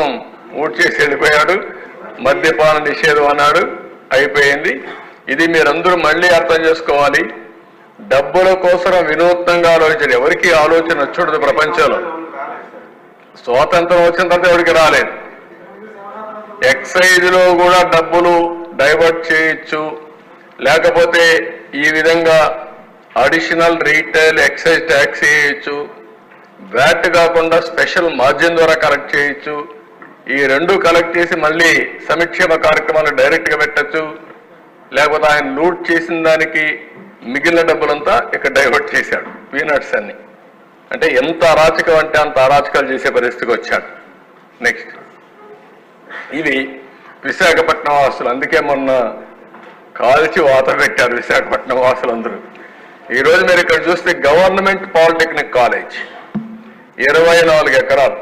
ఊడ్ చేసి వెళ్ళిపోయాడు. మద్యపాన నిషేధం అన్నాడు, అయిపోయింది. ఇది మీరందరూ మళ్ళీ అర్థం చేసుకోవాలి. డబ్బుల కోసం వినూత్నంగా ఆలోచన, ఎవరికి ఆలోచన వచ్చూడదు ప్రపంచంలో. స్వాతంత్రం వచ్చిన తర్వాత ఎవరికి రాలేదు. ఎక్సైజ్లో కూడా డబ్బులు డైవర్ట్ చేయొచ్చు, లేకపోతే ఈ విధంగా అడిషనల్ రీటైల్ ఎక్సైజ్ ట్యాక్స్ చేయొచ్చు, వ్యాట్ కాకుండా స్పెషల్ మార్జిన్ ద్వారా కలెక్ట్ చేయొచ్చు. ఈ రెండు కలెక్ట్ చేసి మళ్ళీ సంక్షేమ కార్యక్రమాలు డైరెక్ట్గా పెట్టచ్చు, లేకపోతే ఆయన లూట్ చేసిన దానికి మిగిలిన డబ్బులంతా ఇక్కడ డైవర్ట్ చేశాడు, పీనట్స్ అన్ని. అంటే ఎంత అరాచకం అంటే అంత అరాచకాలు చేసే పరిస్థితికి వచ్చాడు. నెక్స్ట్, ఇవి విశాఖపట్నం వాసులు, అందుకే మొన్న కాల్చి వాత పెట్టారు విశాఖపట్నం వాసులందరూ. ఈరోజు మీరు ఇక్కడ చూస్తే గవర్నమెంట్ పాలిటెక్నిక్ కాలేజ్ 24 ఎకరాలు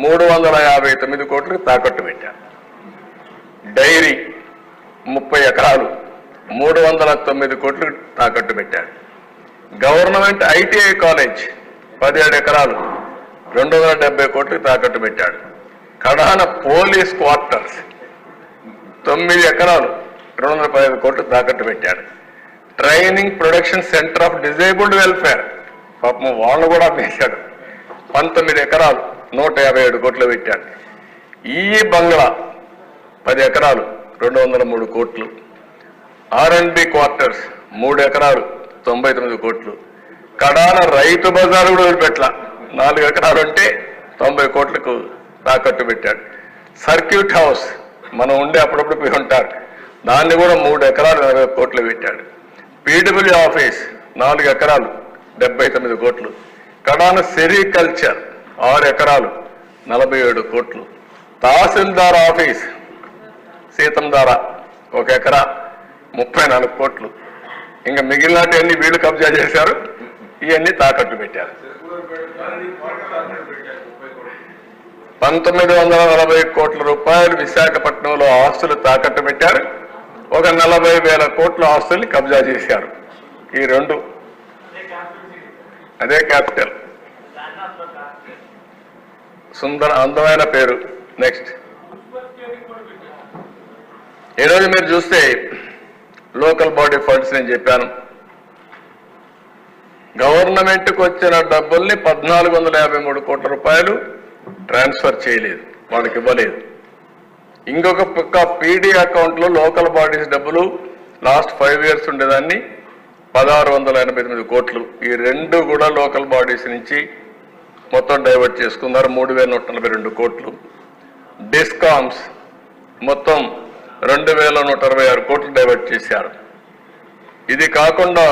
359 కోట్లు తాకట్టు పెట్టారు. డైరీ 30 ఎకరాలు 309 కోట్లు తాకట్టు పెట్టారు. గవర్నమెంట్ ఐటీఐ కాలేజ్ 17 ఎకరాలు 270 కోట్లు తాకట్టు పెట్టాడు. కడాన పోలీస్ క్వార్టర్స్ 9 ఎకరాలు 215 కోట్లు తాకట్టు పెట్టాడు. Training production centre of disabled welfare పాపం వాళ్ళు కూడా వేశాడు, 19 ఎకరాలు 157 కోట్లు పెట్టాడు. ఈ బంగ్లా 10 ఎకరాలు 203 కోట్లు. R&B క్వార్టర్స్ 3 ఎకరాలు 99 కోట్లు. కడాన రైతు బజారు కూడా వదిలిపెట్ల, 4 ఎకరాలు ఉంటే 90 కోట్లకు తాకట్టు పెట్టాడు. సర్క్యూట్ హౌస్ మనం ఉండే అప్పుడప్పుడు పోయి ఉంటారు, దాన్ని కూడా 3 ఎకరాలు 40 కోట్లు పెట్టాడు. పీడబ్ల్యూ ఆఫీస్ 4 ఎకరాలు 79 కోట్లు. కడాన సెరికల్చర్ 6 ఎకరాలు 47 కోట్లు. తహసీల్దార్ ఆఫీస్ సీతంధార 1 ఎకరా 34 కోట్లు. ఇంకా మిగిలినవన్నీ వీళ్ళు కబ్జా చేశారు, ఇవన్నీ తాకట్టు పెట్టారు. 1940 కోట్ల రూపాయలు విశాఖపట్నంలో ఆస్తులు తాకట్టు పెట్టారు. ఒక 40,000 కోట్ల ఆస్తుల్ని కబ్జా చేశారు. ఈ రెండు అదే క్యాపిటల్, సుందర అందమైన పేరు. నెక్స్ట్, ఈరోజు మీరు చూస్తే లోకల్ బాడీ ఫండ్స్ నేను చెప్పాను, గవర్నమెంట్కి వచ్చిన డబ్బుల్ని 1453 కోట్ల రూపాయలు ట్రాన్స్ఫర్ చేయలేదు, వాళ్ళకి ఇవ్వలేదు. ఇంకొక పక్క పీడీ అకౌంట్లో లోకల్ బాడీస్ డబ్బులు లాస్ట్ 5 ఇయర్స్ ఉండేదాన్ని 1689 కోట్లు. ఈ రెండు కూడా లోకల్ బాడీస్ నుంచి మొత్తం డైవర్ట్ చేసుకున్నారు, 3142 కోట్లు. డిస్కామ్స్ మొత్తం 2126 కోట్లు డైవర్ట్ చేశారు. ఇది కాకుండా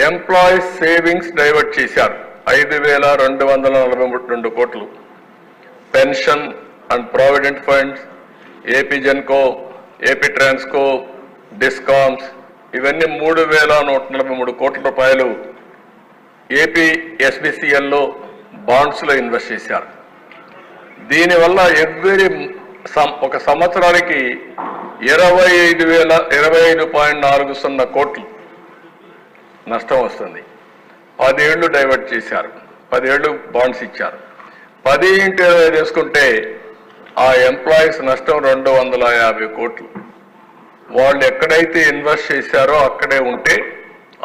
ఎంప్లాయీస్ సేవింగ్స్ డైవర్ట్ చేశారు 5242 కోట్లు. Pension and provident funds, AP Genco, AP Transco, discoms ఇవన్నీ 3143 కోట్ల రూపాయలు ఏపీ ఎస్బిసిఎల్లో బాండ్స్లో ఇన్వెస్ట్ చేశారు. దీనివల్ల ఒక సంవత్సరానికి 25,025.40 కోట్లు నష్టం వస్తుంది. 10 ఏళ్ళు డైవర్ట్ చేశారు, 10 ఏళ్ళు బాండ్స్ ఇచ్చారు. 10 × 20 చేసుకుంటే ఆ ఎంప్లాయీస్ నష్టం 250 కోట్లు. వాళ్ళు ఎక్కడైతే ఇన్వెస్ట్ చేశారో అక్కడే ఉంటే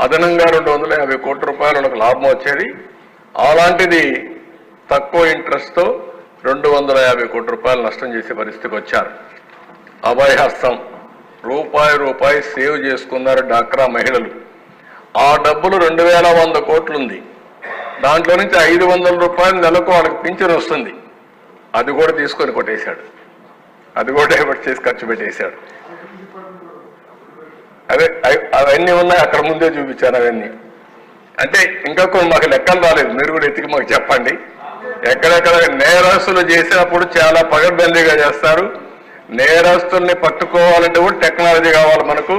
అదనంగా 250 కోట్ల రూపాయలు వాళ్ళకి లాభం వచ్చేది. అలాంటిది తక్కువ ఇంట్రెస్ట్తో 250 కోట్ల రూపాయలు నష్టం చేసే పరిస్థితికి వచ్చారు. అభయహస్తం రూపాయి సేవ్ చేసుకున్నారు డాక్రా మహిళలు. ఆ డబ్బులు 2100 కోట్లు ఉంది, దాంట్లో నుంచి 500 రూపాయలు నెలకు వాళ్ళకి పింఛన్ వస్తుంది, అది కూడా తీసుకొని కొట్టేశాడు, అది కూడా డైవర్ట్ చేసి ఖర్చు పెట్టేశాడు. అవన్నీ ఉన్నాయి, అక్కడ ముందే చూపించాను అవన్నీ. అంటే ఇంకా కొన్ని మాకు లెక్కలు రాలేదు, మీరు కూడా ఎత్తికి మాకు చెప్పండి. ఎక్కడెక్కడ నేరస్తులు చేసినప్పుడు చాలా పగడ్బందీగా చేస్తారు. నేరస్తుల్ని పట్టుకోవాలంటే కూడా టెక్నాలజీ కావాలి, మనకు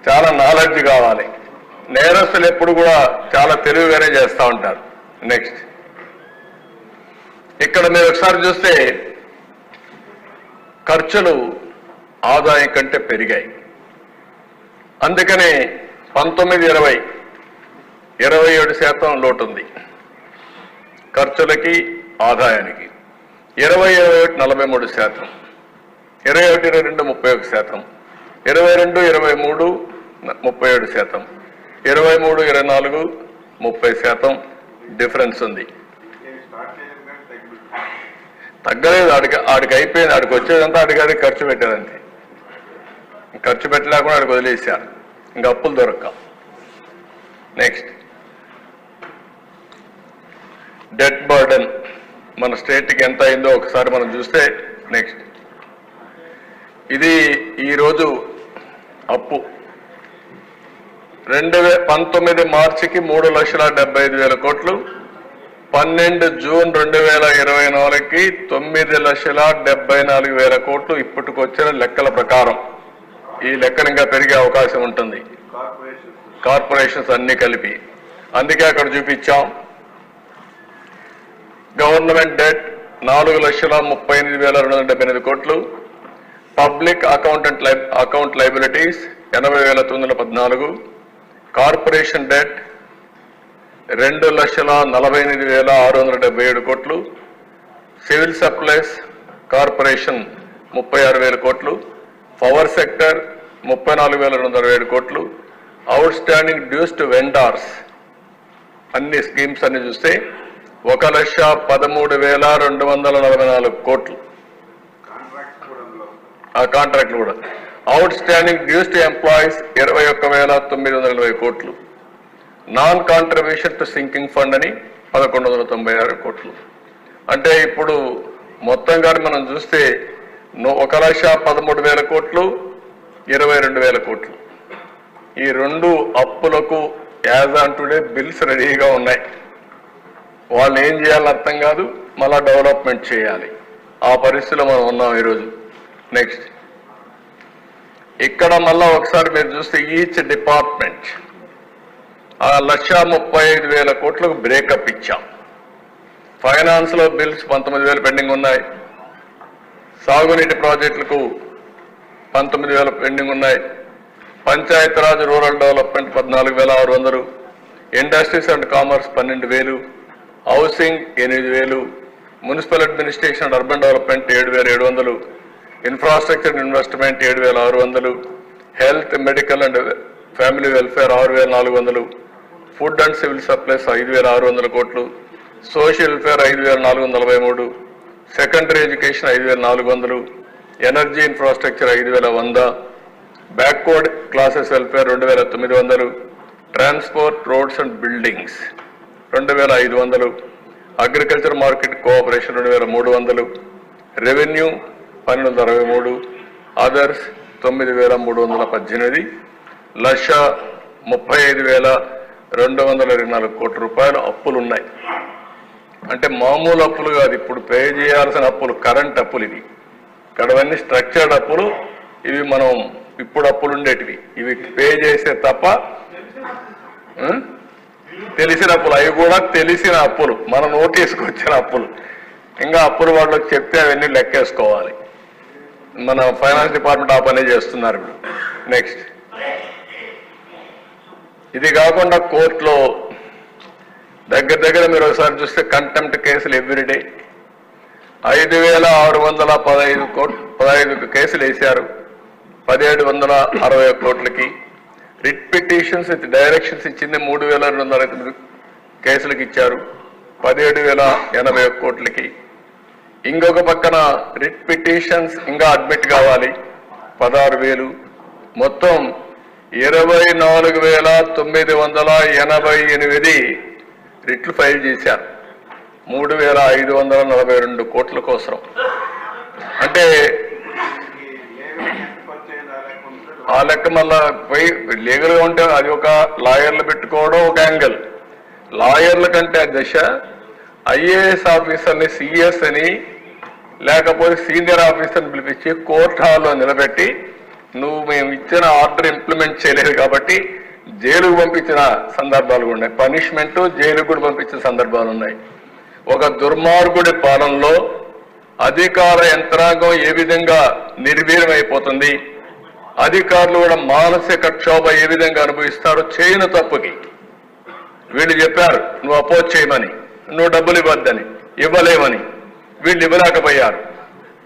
చాలా నాలెడ్జ్ కావాలి. నేరస్తులు ఎప్పుడు కూడా చాలా తెలివిగానే చేస్తూ ఉంటారు. నెక్స్ట్, ఇక్కడ మీరు ఒకసారి చూస్తే ఖర్చులు ఆదాయం కంటే పెరిగాయి. అందుకనే 19-20 27% లోటు ఉంది ఖర్చులకి ఆదాయానికి. 20-21 43%. 21, 22 31%, 22, 23 37%, 23, 24 30% డిఫరెన్స్ ఉంది. తగ్గలేదు, ఆడికి అయిపోయింది. ఆడికి వచ్చేదంతా ఆడికి ఖర్చు పెట్టారంతే. ఖర్చు పెట్టలేకుండా ఆడికి వదిలేశారు, ఇంకా అప్పులు దొరక్క. నెక్స్ట్ డెట్ బర్డెన్ మన స్టేట్కి ఎంత అయిందో ఒకసారి మనం చూస్తే, నెక్స్ట్ ఇది ఈరోజు అప్పు 19 మార్చికి 3,75,000 కోట్లు, 12 జూన్ 2024కి 9,74,000 కోట్లు ఇప్పటికొచ్చిన లెక్కల ప్రకారం. ఈ లెక్కలు ఇంకా పెరిగే అవకాశం ఉంటుంది, కార్పొరేషన్స్ అన్ని కలిపి. అందుకే అక్కడ చూపించాం. గవర్నమెంట్ డెట్ 4,38,278 కోట్లు, public account liabilities 80,914, corporation debt 2,48,677 కోట్లు, సివిల్ సప్లైస్ కార్పొరేషన్ 36,000 కోట్లు, పవర్ సెక్టర్ 34,207 కోట్లు, outstanding dues to vendors అన్ని స్కీమ్స్ అన్ని చూస్తే 1,13,244 కోట్లు. ఆ కాంట్రాక్ట్లు కూడా. Outstanding dues to employees 21,920 కోట్లు, non contribution to sinking fund అని 1,196 కోట్లు. అంటే ఇప్పుడు మొత్తంగా మనం చూస్తే 1,13,000 కోట్లు, 22,000 కోట్లు. ఈ రెండు అప్పులకు యాజ్ ఆన్ టుడే బిల్స్ రెడీగా ఉన్నాయి. వాళ్ళు ఏం చేయాలని అర్థం కాదు, మళ్ళా డెవలప్మెంట్ చేయాలి. ఆ పరిస్థితిలో మనం ఉన్నాం ఈరోజు. నెక్స్ట్ ఇక్కడ మళ్ళా ఒకసారి మీరు చూస్తే ఈచ్ డిపార్ట్మెంట్ 1,35,000 కోట్లకు బ్రేకప్ ఇచ్చాం. ఫైనాన్స్ లో బిల్స్ 19,000 పెండింగ్ ఉన్నాయి, సాగునీటి ప్రాజెక్టులకు 19,000 పెండింగ్ ఉన్నాయి, Panchayati Raj rural development 14,600, industries and commerce 12,000, housing 8,000, municipal administration and urban development 7,700, infrastructure investment 7,600, health medical and family welfare 6,400, food and civil supplies 5,600 కోట్లు, social welfare 5,443, secondary education 5,400, energy infrastructure 5,100, backward classes welfare 2,900, transport roads and buildings 2,500, agriculture market cooperation 2,300, revenue 1,263, others 9,318, 1,35,224 కోట్ల రూపాయలు అప్పులు ఉన్నాయి. అంటే మామూలు అప్పులు కాదు, ఇప్పుడు పే చేయాల్సిన అప్పులు, కరెంట్ అప్పులు ఇవి. ఇక్కడవన్నీ స్ట్రక్చర్డ్ అప్పులు, ఇవి మనం ఇప్పుడు అప్పులు ఉండేటివి. ఇవి పే చేసే తప్ప తెలిసిన అప్పులు, అవి కూడా తెలిసిన అప్పులు, మన నోటీస్కి వచ్చిన అప్పులు. ఇంకా అప్పులు వాళ్ళకి చెప్తే అవన్నీ లెక్కేసుకోవాలి. మన ఫైనాన్స్ డిపార్ట్మెంట్ ఆ పనే చేస్తున్నారు ఇప్పుడు. నెక్స్ట్ ఇది కాకుండా కోర్టులో దగ్గర మీరు ఒకసారి చూస్తే కంటెంప్ట్ కేసులు ఎవ్రీడే 5,615 కేసులు వేశారు, 1,760 కోట్లకి. రిట్ పిటిషన్స్ విత్ డైరెక్షన్స్ ఇచ్చింది 3,209 కేసులకి ఇచ్చారు, 17,080 కోట్లకి. ఇంకొక పక్కన రిట్ పిటిషన్స్ ఇంకా అడ్మిట్ కావాలి 16,000, మొత్తం 24,988 రిట్లు ఫైల్ చేశారు 3,542 కోట్ల కోసం. అంటే ఆ లెక్క మళ్ళా పోయి లీగల్గా ఉంటే అది ఒక లాయర్లు పెట్టుకోవడం ఒక యాంగిల్. లాయర్ల కంటే దశ ఐఏఎస్ ఆఫీసర్ని సిఎస్ అని లేకపోతే సీనియర్ ఆఫీసర్ని పిలిపించి కోర్టు హాల్లో నిలబెట్టి నువ్వు మేము ఇచ్చిన ఆర్డర్ ఇంప్లిమెంట్ చేయలేదు కాబట్టి జైలుకు పంపించిన సందర్భాలు ఉన్నాయి, పనిష్మెంట్ జైలుకు కూడా పంపించిన సందర్భాలు ఉన్నాయి. ఒక దుర్మార్గుడి పాలనలో అధికార యంత్రాంగం ఏ విధంగా నిర్వీర్యమైపోతుంది, అధికారులు కూడా మానసిక క్షోభ ఏ విధంగా అనుభవిస్తారో చేయని తప్పుకి. వీళ్ళు చెప్పారు నువ్వు అపోజ్ చేయమని, నువ్వు డబ్బులు ఇవ్వద్దని, ఇవ్వలేమని. వీళ్ళు ఇవ్వలేకపోయారు,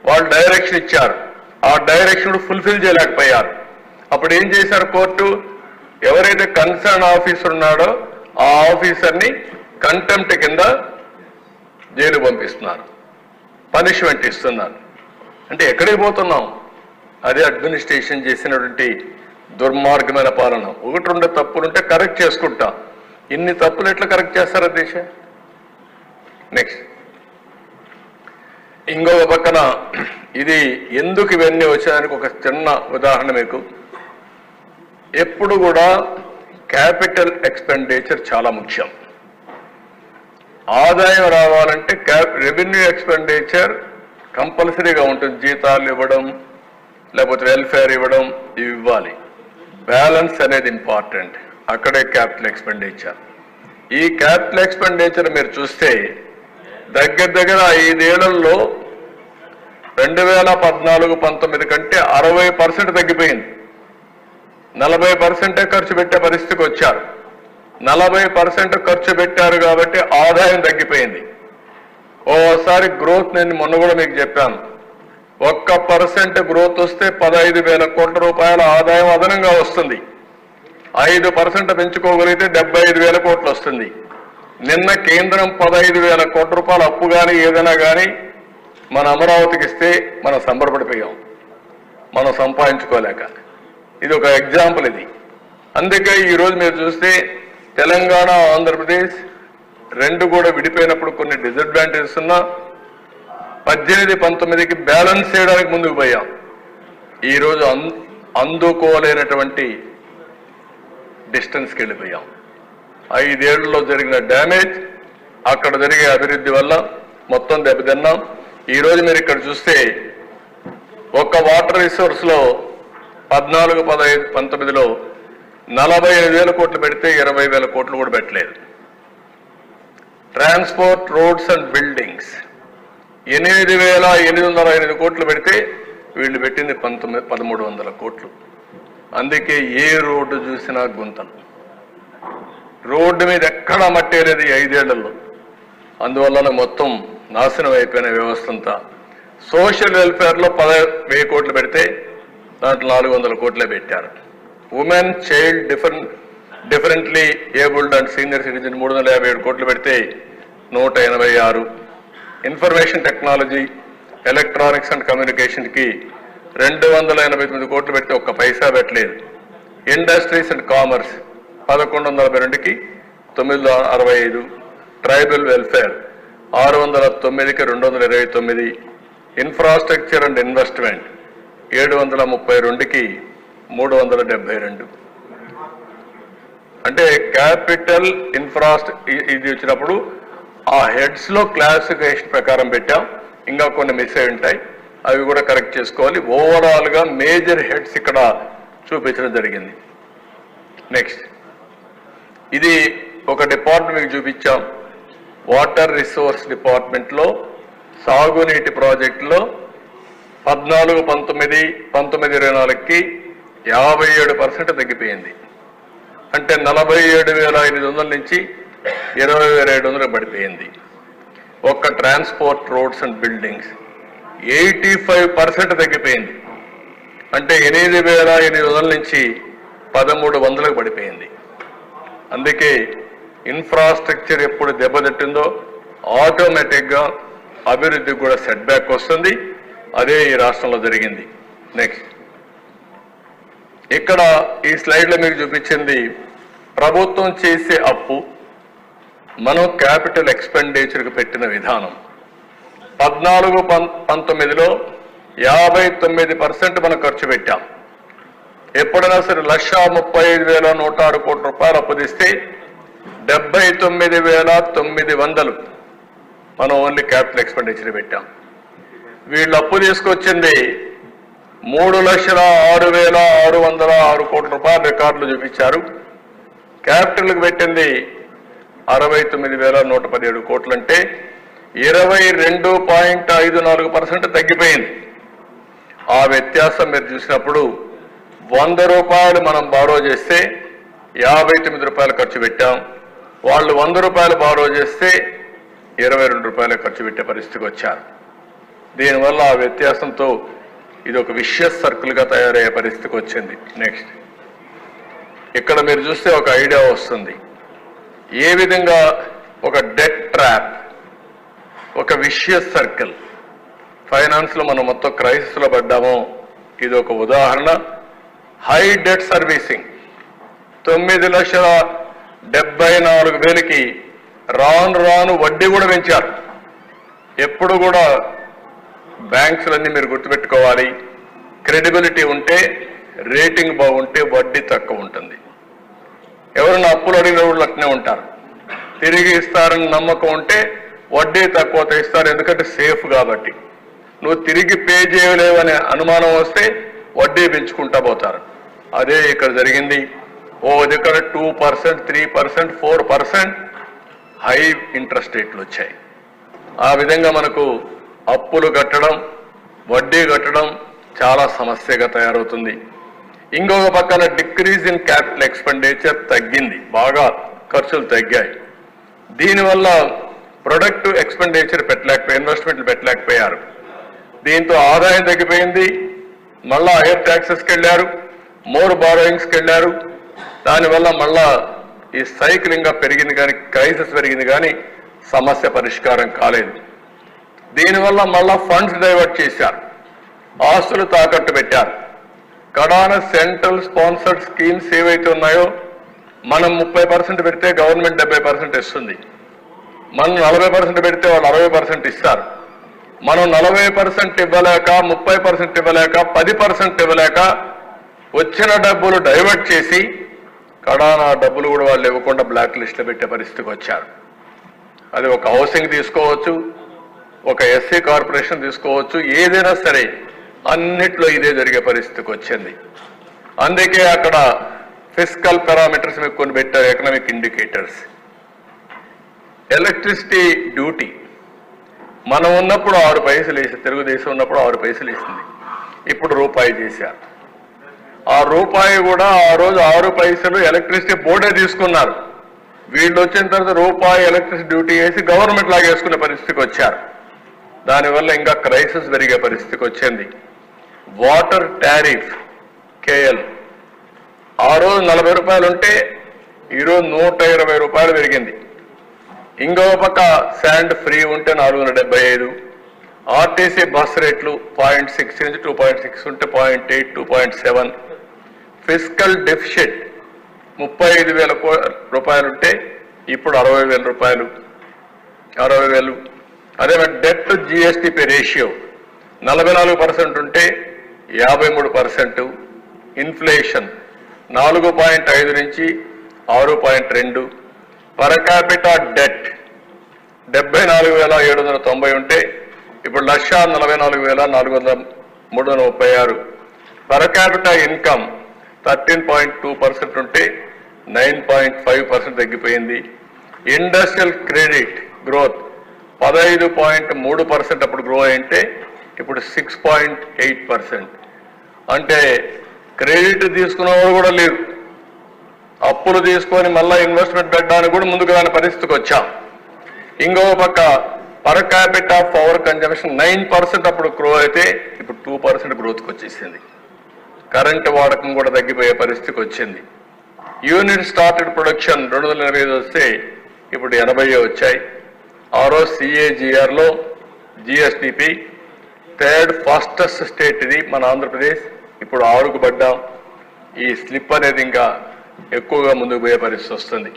వాళ్ళు డైరెక్షన్ ఇచ్చారు, ఆ డైరెక్షన్ ఫుల్ఫిల్ చేయలేకపోయారు. అప్పుడు ఏం చేశారు కోర్టు? ఎవరైతే కన్సర్న్ ఆఫీసర్ ఉన్నాడో ఆ ఆఫీసర్ని కంటెంప్ట్ కింద జైలు పంపిస్తున్నారు, పనిష్మెంట్ ఇస్తున్నారు. అంటే ఎక్కడికి పోతున్నాం? అదే అడ్మినిస్ట్రేషన్ చేసినటువంటి దుర్మార్గమైన పాలన. ఒకటి రెండు తప్పులుంటే కరెక్ట్ చేసుకుంటాం. ఇన్ని తప్పులు ఎట్లా కరెక్ట్ చేస్తారా దేశ? నెక్స్ట్ ఇంకొక పక్కన ఇది ఎందుకు ఇవన్నీ వచ్చేదానికి ఒక చిన్న ఉదాహరణ మీకు. ఎప్పుడు కూడా క్యాపిటల్ ఎక్స్పెండిచర్ చాలా ముఖ్యం. ఆదాయం రావాలంటే రెవెన్యూ ఎక్స్పెండిచర్ కంపల్సరీగా ఉంటుంది. జీతాలు ఇవ్వడం, లేకపోతే వెల్ఫేర్ ఇవ్వడం, ఇవి ఇవ్వాలి. బ్యాలెన్స్ అనేది ఇంపార్టెంట్. అక్కడే క్యాపిటల్ ఎక్స్పెండిచర్. ఈ క్యాపిటల్ ఎక్స్పెండిచర్ మీరు చూస్తే దగ్గర 5 ఏళ్లలో 2014-19 కంటే 60% తగ్గిపోయింది. 40% ఖర్చు పెట్టే పరిస్థితికి వచ్చారు. 40% ఖర్చు పెట్టారు కాబట్టి ఆదాయం తగ్గిపోయింది. ఓసారి గ్రోత్ నేను మొన్న కూడా మీకు చెప్పాను, 1% గ్రోత్ వస్తే 15,000 కోట్ల రూపాయల ఆదాయం అదనంగా వస్తుంది. 5% పెంచుకోగలిగితే 75,000 కోట్లు వస్తుంది. నిన్న కేంద్రం 15,000 కోట్ల రూపాయల అప్పు కానీ ఏదైనా కానీ మన అమరావతికి ఇస్తే మనం సంబరపడిపోయాం, మనం సంపాదించుకోలేక. ఇది ఒక ఎగ్జాంపుల్ ఇది. అందుకే ఈరోజు మీరు చూస్తే తెలంగాణ, ఆంధ్రప్రదేశ్ రెండు కూడా విడిపోయినప్పుడు కొన్ని డిసడ్వాంటేజెస్ ఉన్నా 18-19కి బ్యాలెన్స్ చేయడానికి ముందుకు పోయాం. ఈరోజు అందుకోలేనటువంటి డిస్టెన్స్కి వెళ్ళిపోయాం. 5 ఏళ్లలో జరిగిన డ్యామేజ్, అక్కడ జరిగే అభివృద్ధి వల్ల మొత్తం దెబ్బతిన్నాం. ఈరోజు మీరు ఇక్కడ చూస్తే ఒక్క వాటర్ రిసోర్స్లో 14-15-19లో 45,000 కోట్లు పెడితే 20,000 కోట్లు కూడా పెట్టలేదు. ట్రాన్స్పోర్ట్, రోడ్స్ అండ్ బిల్డింగ్స్ 8,805 కోట్లు పెడితే వీళ్ళు పెట్టింది 1,300 కోట్లు. అందుకే ఏ రోడ్డు చూసినా గుంతలు, రోడ్డు మీద ఎక్కడా మట్టేలేదు 5 ఏళ్లలో. అందువల్ల మొత్తం నాశనం అయిపోయిన వ్యవస్థ అంతా. సోషల్ వెల్ఫేర్లో 10,000 కోట్లు పెడితే దాంట్లో 400 కోట్లే పెట్టారు. Women, child, differently abled and senior citizen 357 కోట్లు పెడితే 186. ఇన్ఫర్మేషన్ టెక్నాలజీ, ఎలక్ట్రానిక్స్ అండ్ కమ్యూనికేషన్కి 289 కోట్లు పెడితే ఒక్క పైసా పెట్టలేదు. ఇండస్ట్రీస్ అండ్ కామర్స్ 1142కి 965. ట్రైబల్ వెల్ఫేర్ 609కి 229. ఇన్ఫ్రాస్ట్రక్చర్ అండ్ ఇన్వెస్ట్మెంట్ 732కి 372. అంటే క్యాపిటల్ ఇది వచ్చినప్పుడు ఆ హెడ్స్లో క్లాసిఫికేషన్ ప్రకారం పెట్టాం. ఇంకా కొన్ని మిస్ అయి ఉంటాయి, అవి కూడా కరెక్ట్ చేసుకోవాలి. ఓవరాల్గా మేజర్ హెడ్స్ ఇక్కడ చూపించడం జరిగింది. నెక్స్ట్ ఇది ఒక డిపార్ట్మెంట్ మీకు చూపించాం. వాటర్ రిసోర్స్ డిపార్ట్మెంట్లో సాగునీటి ప్రాజెక్టులో 14-19, 19-24కి 57% తగ్గిపోయింది. అంటే 47,500 నుంచి 20,700 పడిపోయింది. ఒక్క ట్రాన్స్పోర్ట్, రోడ్స్ అండ్ బిల్డింగ్స్ 85% తగ్గిపోయింది. అంటే 8,800 నుంచి 1,300కు పడిపోయింది. అందుకే ఇన్ఫ్రాస్ట్రక్చర్ ఎప్పుడు దెబ్బతింటుందో ఆటోమేటిక్గా అభివృద్ధికి కూడా సెట్ బ్యాక్ వస్తుంది. అదే ఈ రాష్ట్రంలో జరిగింది. నెక్స్ట్ ఇక్కడ ఈ స్లైడ్లో మీకు చూపించింది ప్రభుత్వం చేసే అప్పు, మనం క్యాపిటల్ ఎక్స్పెండిచర్కి పెట్టిన విధానం. 14-19లో 59% మనం ఖర్చు పెట్టాం. ఎప్పుడైనా సరే 1,35,106 కోట్ల రూపాయలు అప్పు తెస్తే 79,900 మనం ఓన్లీ క్యాపిటల్ ఎక్స్పెండిచర్ పెట్టాం. వీళ్ళు అప్పు తీసుకొచ్చింది 3,06,606 కోట్ల రూపాయల రికార్డులు చూపించారు. క్యాపిటల్కి పెట్టింది 69,117 కోట్లు. అంటే 22.54% తగ్గిపోయింది. ఆ వ్యత్యాసం మీరు చూసినప్పుడు 100 రూపాయలు మనం బారో చేస్తే 59 రూపాయలు ఖర్చు పెట్టాం. వాళ్ళు 100 రూపాయలు బారో చేస్తే 22 రూపాయలు ఖర్చు పెట్టే పరిస్థితికి వచ్చారు. దీనివల్ల ఆ వ్యత్యాసంతో ఇది ఒక విషియస్ సర్కిల్గా తయారయ్యే పరిస్థితికి వచ్చింది. నెక్స్ట్, ఇక్కడ మీరు చూస్తే ఒక ఐడియా వస్తుంది ఏ విధంగా ఒక డెట్ ట్రాప్, ఒక విషియస్ సర్కిల్ ఫైనాన్స్లో మనం మొత్తం క్రైసిస్లో పడ్డామో ఇది ఒక ఉదాహరణ. హై డెట్ సర్వీసింగ్ 9,74,000కి రాను వడ్డీ కూడా పెంచారు. ఎప్పుడు కూడా బ్యాంక్స్లన్నీ మీరు గుర్తుపెట్టుకోవాలి, క్రెడిబిలిటీ ఉంటే, రేటింగ్ బాగుంటే వడ్డీ తక్కువ ఉంటుంది. ఎవరైనా అప్పులు అడిగిన వాళ్ళు అట్నే ఉంటారు, తిరిగి ఇస్తారని నమ్మకం ఉంటే వడ్డీ తక్కువ ఇస్తారు, ఎందుకంటే సేఫ్ కాబట్టి. నువ్వు తిరిగి పే చేయలేవనే అనుమానం వస్తే వడ్డీ పెంచుకుంటా పోతారు. అదే ఇక్కడ జరిగింది. ఓ దగ్గర 2%, 3%, 4% హై ఇంట్రెస్ట్ రేట్లు వచ్చాయి. ఆ విధంగా మనకు అప్పులు కట్టడం, వడ్డీ కట్టడం చాలా సమస్యగా తయారవుతుంది. ఇంకొక పక్కన డిక్రీజ్ ఇన్ క్యాపిటల్ ఎక్స్పెండిచర్ తగ్గింది, బాగా ఖర్చులు తగ్గాయి. దీనివల్ల ప్రొడక్టివ్ ఎక్స్పెండిచర్ పెట్టలేకపోయారు, ఇన్వెస్ట్మెంట్లు పెట్టలేకపోయారు. దీంతో ఆదాయం తగ్గిపోయింది. మళ్ళా హైయర్ ట్యాక్సెస్కి వెళ్ళారు, మోర్ బారోయింగ్స్కి వెళ్ళారు. దానివల్ల మళ్ళా ఈ సైకిల్ ఇంకా పెరిగింది కానీ, క్రైసిస్ పెరిగింది కానీ సమస్య పరిష్కారం కాలేదు. దీనివల్ల మళ్ళా ఫండ్స్ డైవర్ట్ చేశారు, ఆస్తులు తాకట్టు పెట్టారు. కడాన సెంట్రల్ స్పాన్సర్డ్ స్కీమ్స్ ఏవైతే ఉన్నాయో మనం 30% పెడితే గవర్నమెంట్ 70% ఇస్తుంది. మనం 40% పెడితే వాళ్ళు 60% ఇస్తారు. మనం 40% ఇవ్వలేక, 30% ఇవ్వలేక, 10% ఇవ్వలేక వచ్చిన డబ్బులు డైవర్ట్ చేసి కడాన డబ్బులు కూడా వాళ్ళు ఇవ్వకుండా బ్లాక్ లిస్ట్లో పెట్టే పరిస్థితికి వచ్చారు. అది ఒక హౌసింగ్ తీసుకోవచ్చు, ఒక ఎస్సీ కార్పొరేషన్ తీసుకోవచ్చు, ఏదైనా సరే అన్నిట్లో ఇదే జరిగే పరిస్థితికి వచ్చింది. అందుకే అక్కడ ఫిస్కల్ పారామీటర్స్ మీకు కొన్ని పెట్టారు, ఎకనామిక్ ఇండికేటర్స్. ఎలక్ట్రిసిటీ డ్యూటీ మనం ఉన్నప్పుడు 6 పైసలు వేసి, తెలుగుదేశం ఉన్నప్పుడు 6 పైసలు వేసింది, ఇప్పుడు రూపాయి చేశారు. ఆ రూపాయి కూడా ఆ రోజు 6 పైసలు ఎలక్ట్రిసిటీ బోర్డే తీసుకున్నారు. వీళ్ళు వచ్చిన తర్వాత రూపాయి ఎలక్ట్రిసిటీ డ్యూటీ వేసి గవర్నమెంట్ లాగా వేసుకునే పరిస్థితికి వచ్చారు. దానివల్ల ఇంకా క్రైసిస్ పెరిగే పరిస్థితికి వచ్చింది. వాటర్ టారిఫ్ కేఎల్ ఆ రోజు 40 రూపాయలు ఉంటే ఈరోజు 120 రూపాయలు పెరిగింది. ఇంకో పక్క శాండ్ ఫ్రీ ఉంటే 475. ఆర్టీసీ బస్ రేట్లు 0.6 నుంచి 2.6 ఉంటే 0.8, 2.7. ఫిస్కల్ డెఫిషిట్ 35,000 రూపాయలు ఉంటే ఇప్పుడు 60,000 రూపాయలు, 60,000. అదే డెట్ జిఎస్టిపి రేషియో 44% ఉంటే 53%. ఇన్ఫ్లేషన్ 4.5 నుంచి 6.2. పర్ క్యాపిటా డెట్ 74,790 ఉంటే ఇప్పుడు 1,44,336. పర్ క్యాపిటా ఇన్కమ్ 13.2% ఉంటే 9.5% తగ్గిపోయింది. ఇండస్ట్రియల్ క్రెడిట్ గ్రోత్ 15.3% అప్పుడు గ్రో అయింటే ఇప్పుడు 6.8%. అంటే క్రెడిట్ తీసుకున్నవాడు కూడా లేదు, అప్పులు తీసుకొని మళ్ళీ ఇన్వెస్ట్మెంట్ పెట్టడానికి కూడా ముందుకు రాని పరిస్థితికి వచ్చాం. ఇంకో పక్క పర్ క్యాపిటా పవర్ కన్జంప్షన్ 9% అప్పుడు గ్రో అయితే ఇప్పుడు 2% గ్రోత్కి వచ్చేసింది. కరెంటు వాడకం కూడా తగ్గిపోయే పరిస్థితికి వచ్చింది. యూనిట్ స్టార్టెడ్ ప్రొడక్షన్ 285 వస్తే ఇప్పుడు 80 వచ్చాయి. ఆ రోజు CAGRలో GSDP థర్డ్ ఫాస్టెస్ట్ స్టేట్ ఇది మన ఆంధ్రప్రదేశ్, ఇప్పుడు 6కు పడ్డాం. ఈ స్లిప్ అనేది ఇంకా ఎక్కువగా ముందుకు పోయే పరిస్థితి వస్తుంది.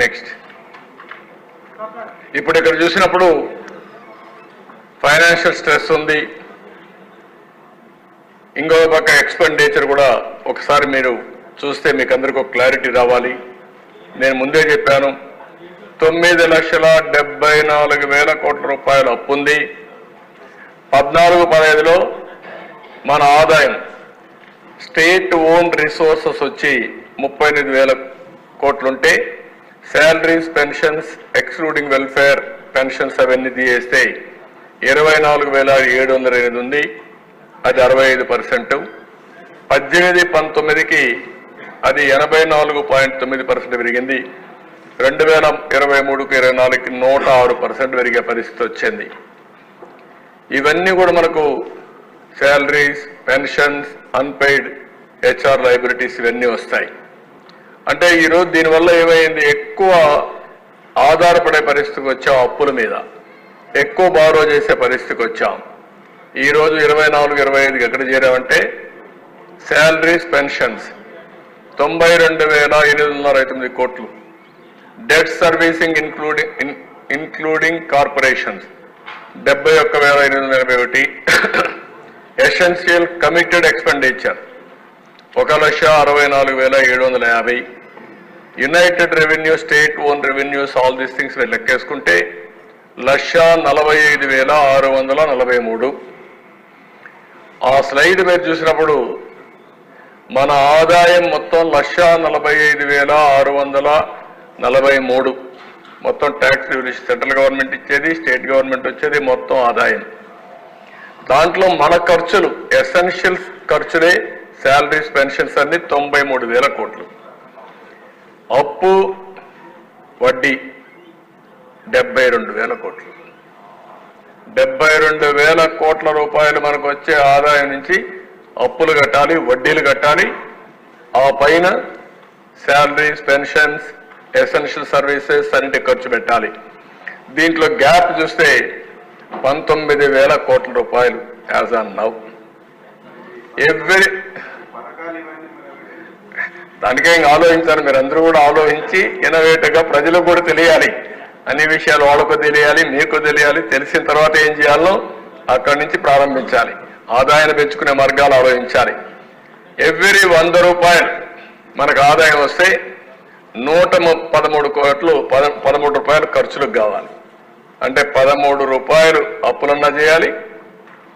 నెక్స్ట్ ఇప్పుడు ఇక్కడ చూసినప్పుడు ఫైనాన్షియల్ స్ట్రెస్ ఉంది. ఇంకో పక్క ఎక్స్పెండిచర్ కూడా ఒకసారి మీరు చూస్తే మీకు అందరికీ ఒక క్లారిటీ రావాలి. నేను ముందే చెప్పాను 9,74,000 కోట్ల రూపాయలు అప్పు ఉంది. 14-15లో మన ఆదాయం స్టేట్ ఓన్ రిసోర్సెస్ వచ్చి 38,000 కోట్లుంటే salaries, pensions excluding welfare pensions అవన్నీ తీసేస్తే 24,708 ఉంది, అది 65%. 18-19కి అది 84.9% పెరిగింది. 2023-24కి 106% పెరిగే పరిస్థితి వచ్చింది. ఇవన్నీ కూడా మనకు salaries, pensions, unpaid HR liabilities ఇవన్నీ వస్తాయి. అంటే ఈరోజు దీనివల్ల ఏమైంది, ఎక్కువ ఆధారపడే పరిస్థితికి వచ్చాం, అప్పుల మీద ఎక్కువ బారో చేసే పరిస్థితికి వచ్చాం. ఈరోజు 24-25 ఎక్కడ చేరామంటే శాలరీస్, పెన్షన్స్ 92,809 కోట్లు, debt servicing including corporations 71,881, essential committed expenditure 1,64,750, united revenue, state own revenues, all these things లెక్కేసుకుంటే 1,45,643. ఆ స్లైడ్ మీరు చూసినప్పుడు మన ఆదాయం మొత్తం 1,45,643, మొత్తం ట్యాక్స్ రెవెన్యూస్ సెంట్రల్ గవర్నమెంట్ ఇచ్చేది, స్టేట్ గవర్నమెంట్ వచ్చేది, మొత్తం ఆదాయం. దాంట్లో మన ఖర్చులు, ఎసెన్షియల్ ఖర్చులే శాలరీస్, పెన్షన్స్ అన్ని 93,000 కోట్లు. అప్పు వడ్డీ 72,000 కోట్లు. 72,000 కోట్ల రూపాయలు మనకు వచ్చే ఆదాయం నుంచి అప్పులు కట్టాలి, వడ్డీలు కట్టాలి, ఆ పైన శాలరీస్, పెన్షన్స్, ఎసెన్షియల్ సర్వీసెస్ అన్నిటి ఖర్చు పెట్టాలి. దీంట్లో గ్యాప్ చూస్తే 19,000 కోట్ల రూపాయలు యాజ్ ఆన్ నౌ. దానికే ఇంకా ఆలోచించాలి, మీరు అందరూ కూడా ఆలోచించి ఇన్నోవేటివ్గా ప్రజలకు కూడా తెలియాలి, అన్ని విషయాలు వాళ్ళకు తెలియాలి, మీకు తెలియాలి. తెలిసిన తర్వాత ఏం చేయాలో అక్కడి నుంచి ప్రారంభించాలి, ఆదాయాన్ని పెంచుకునే మార్గాలు ఆలోచించాలి. ఎవ్రీ 100 రూపాయలు మనకు ఆదాయం వస్తే 113 కోట్లు 13 రూపాయలు ఖర్చులకు కావాలి. అంటే 13 రూపాయలు అప్పులన్నా చేయాలి,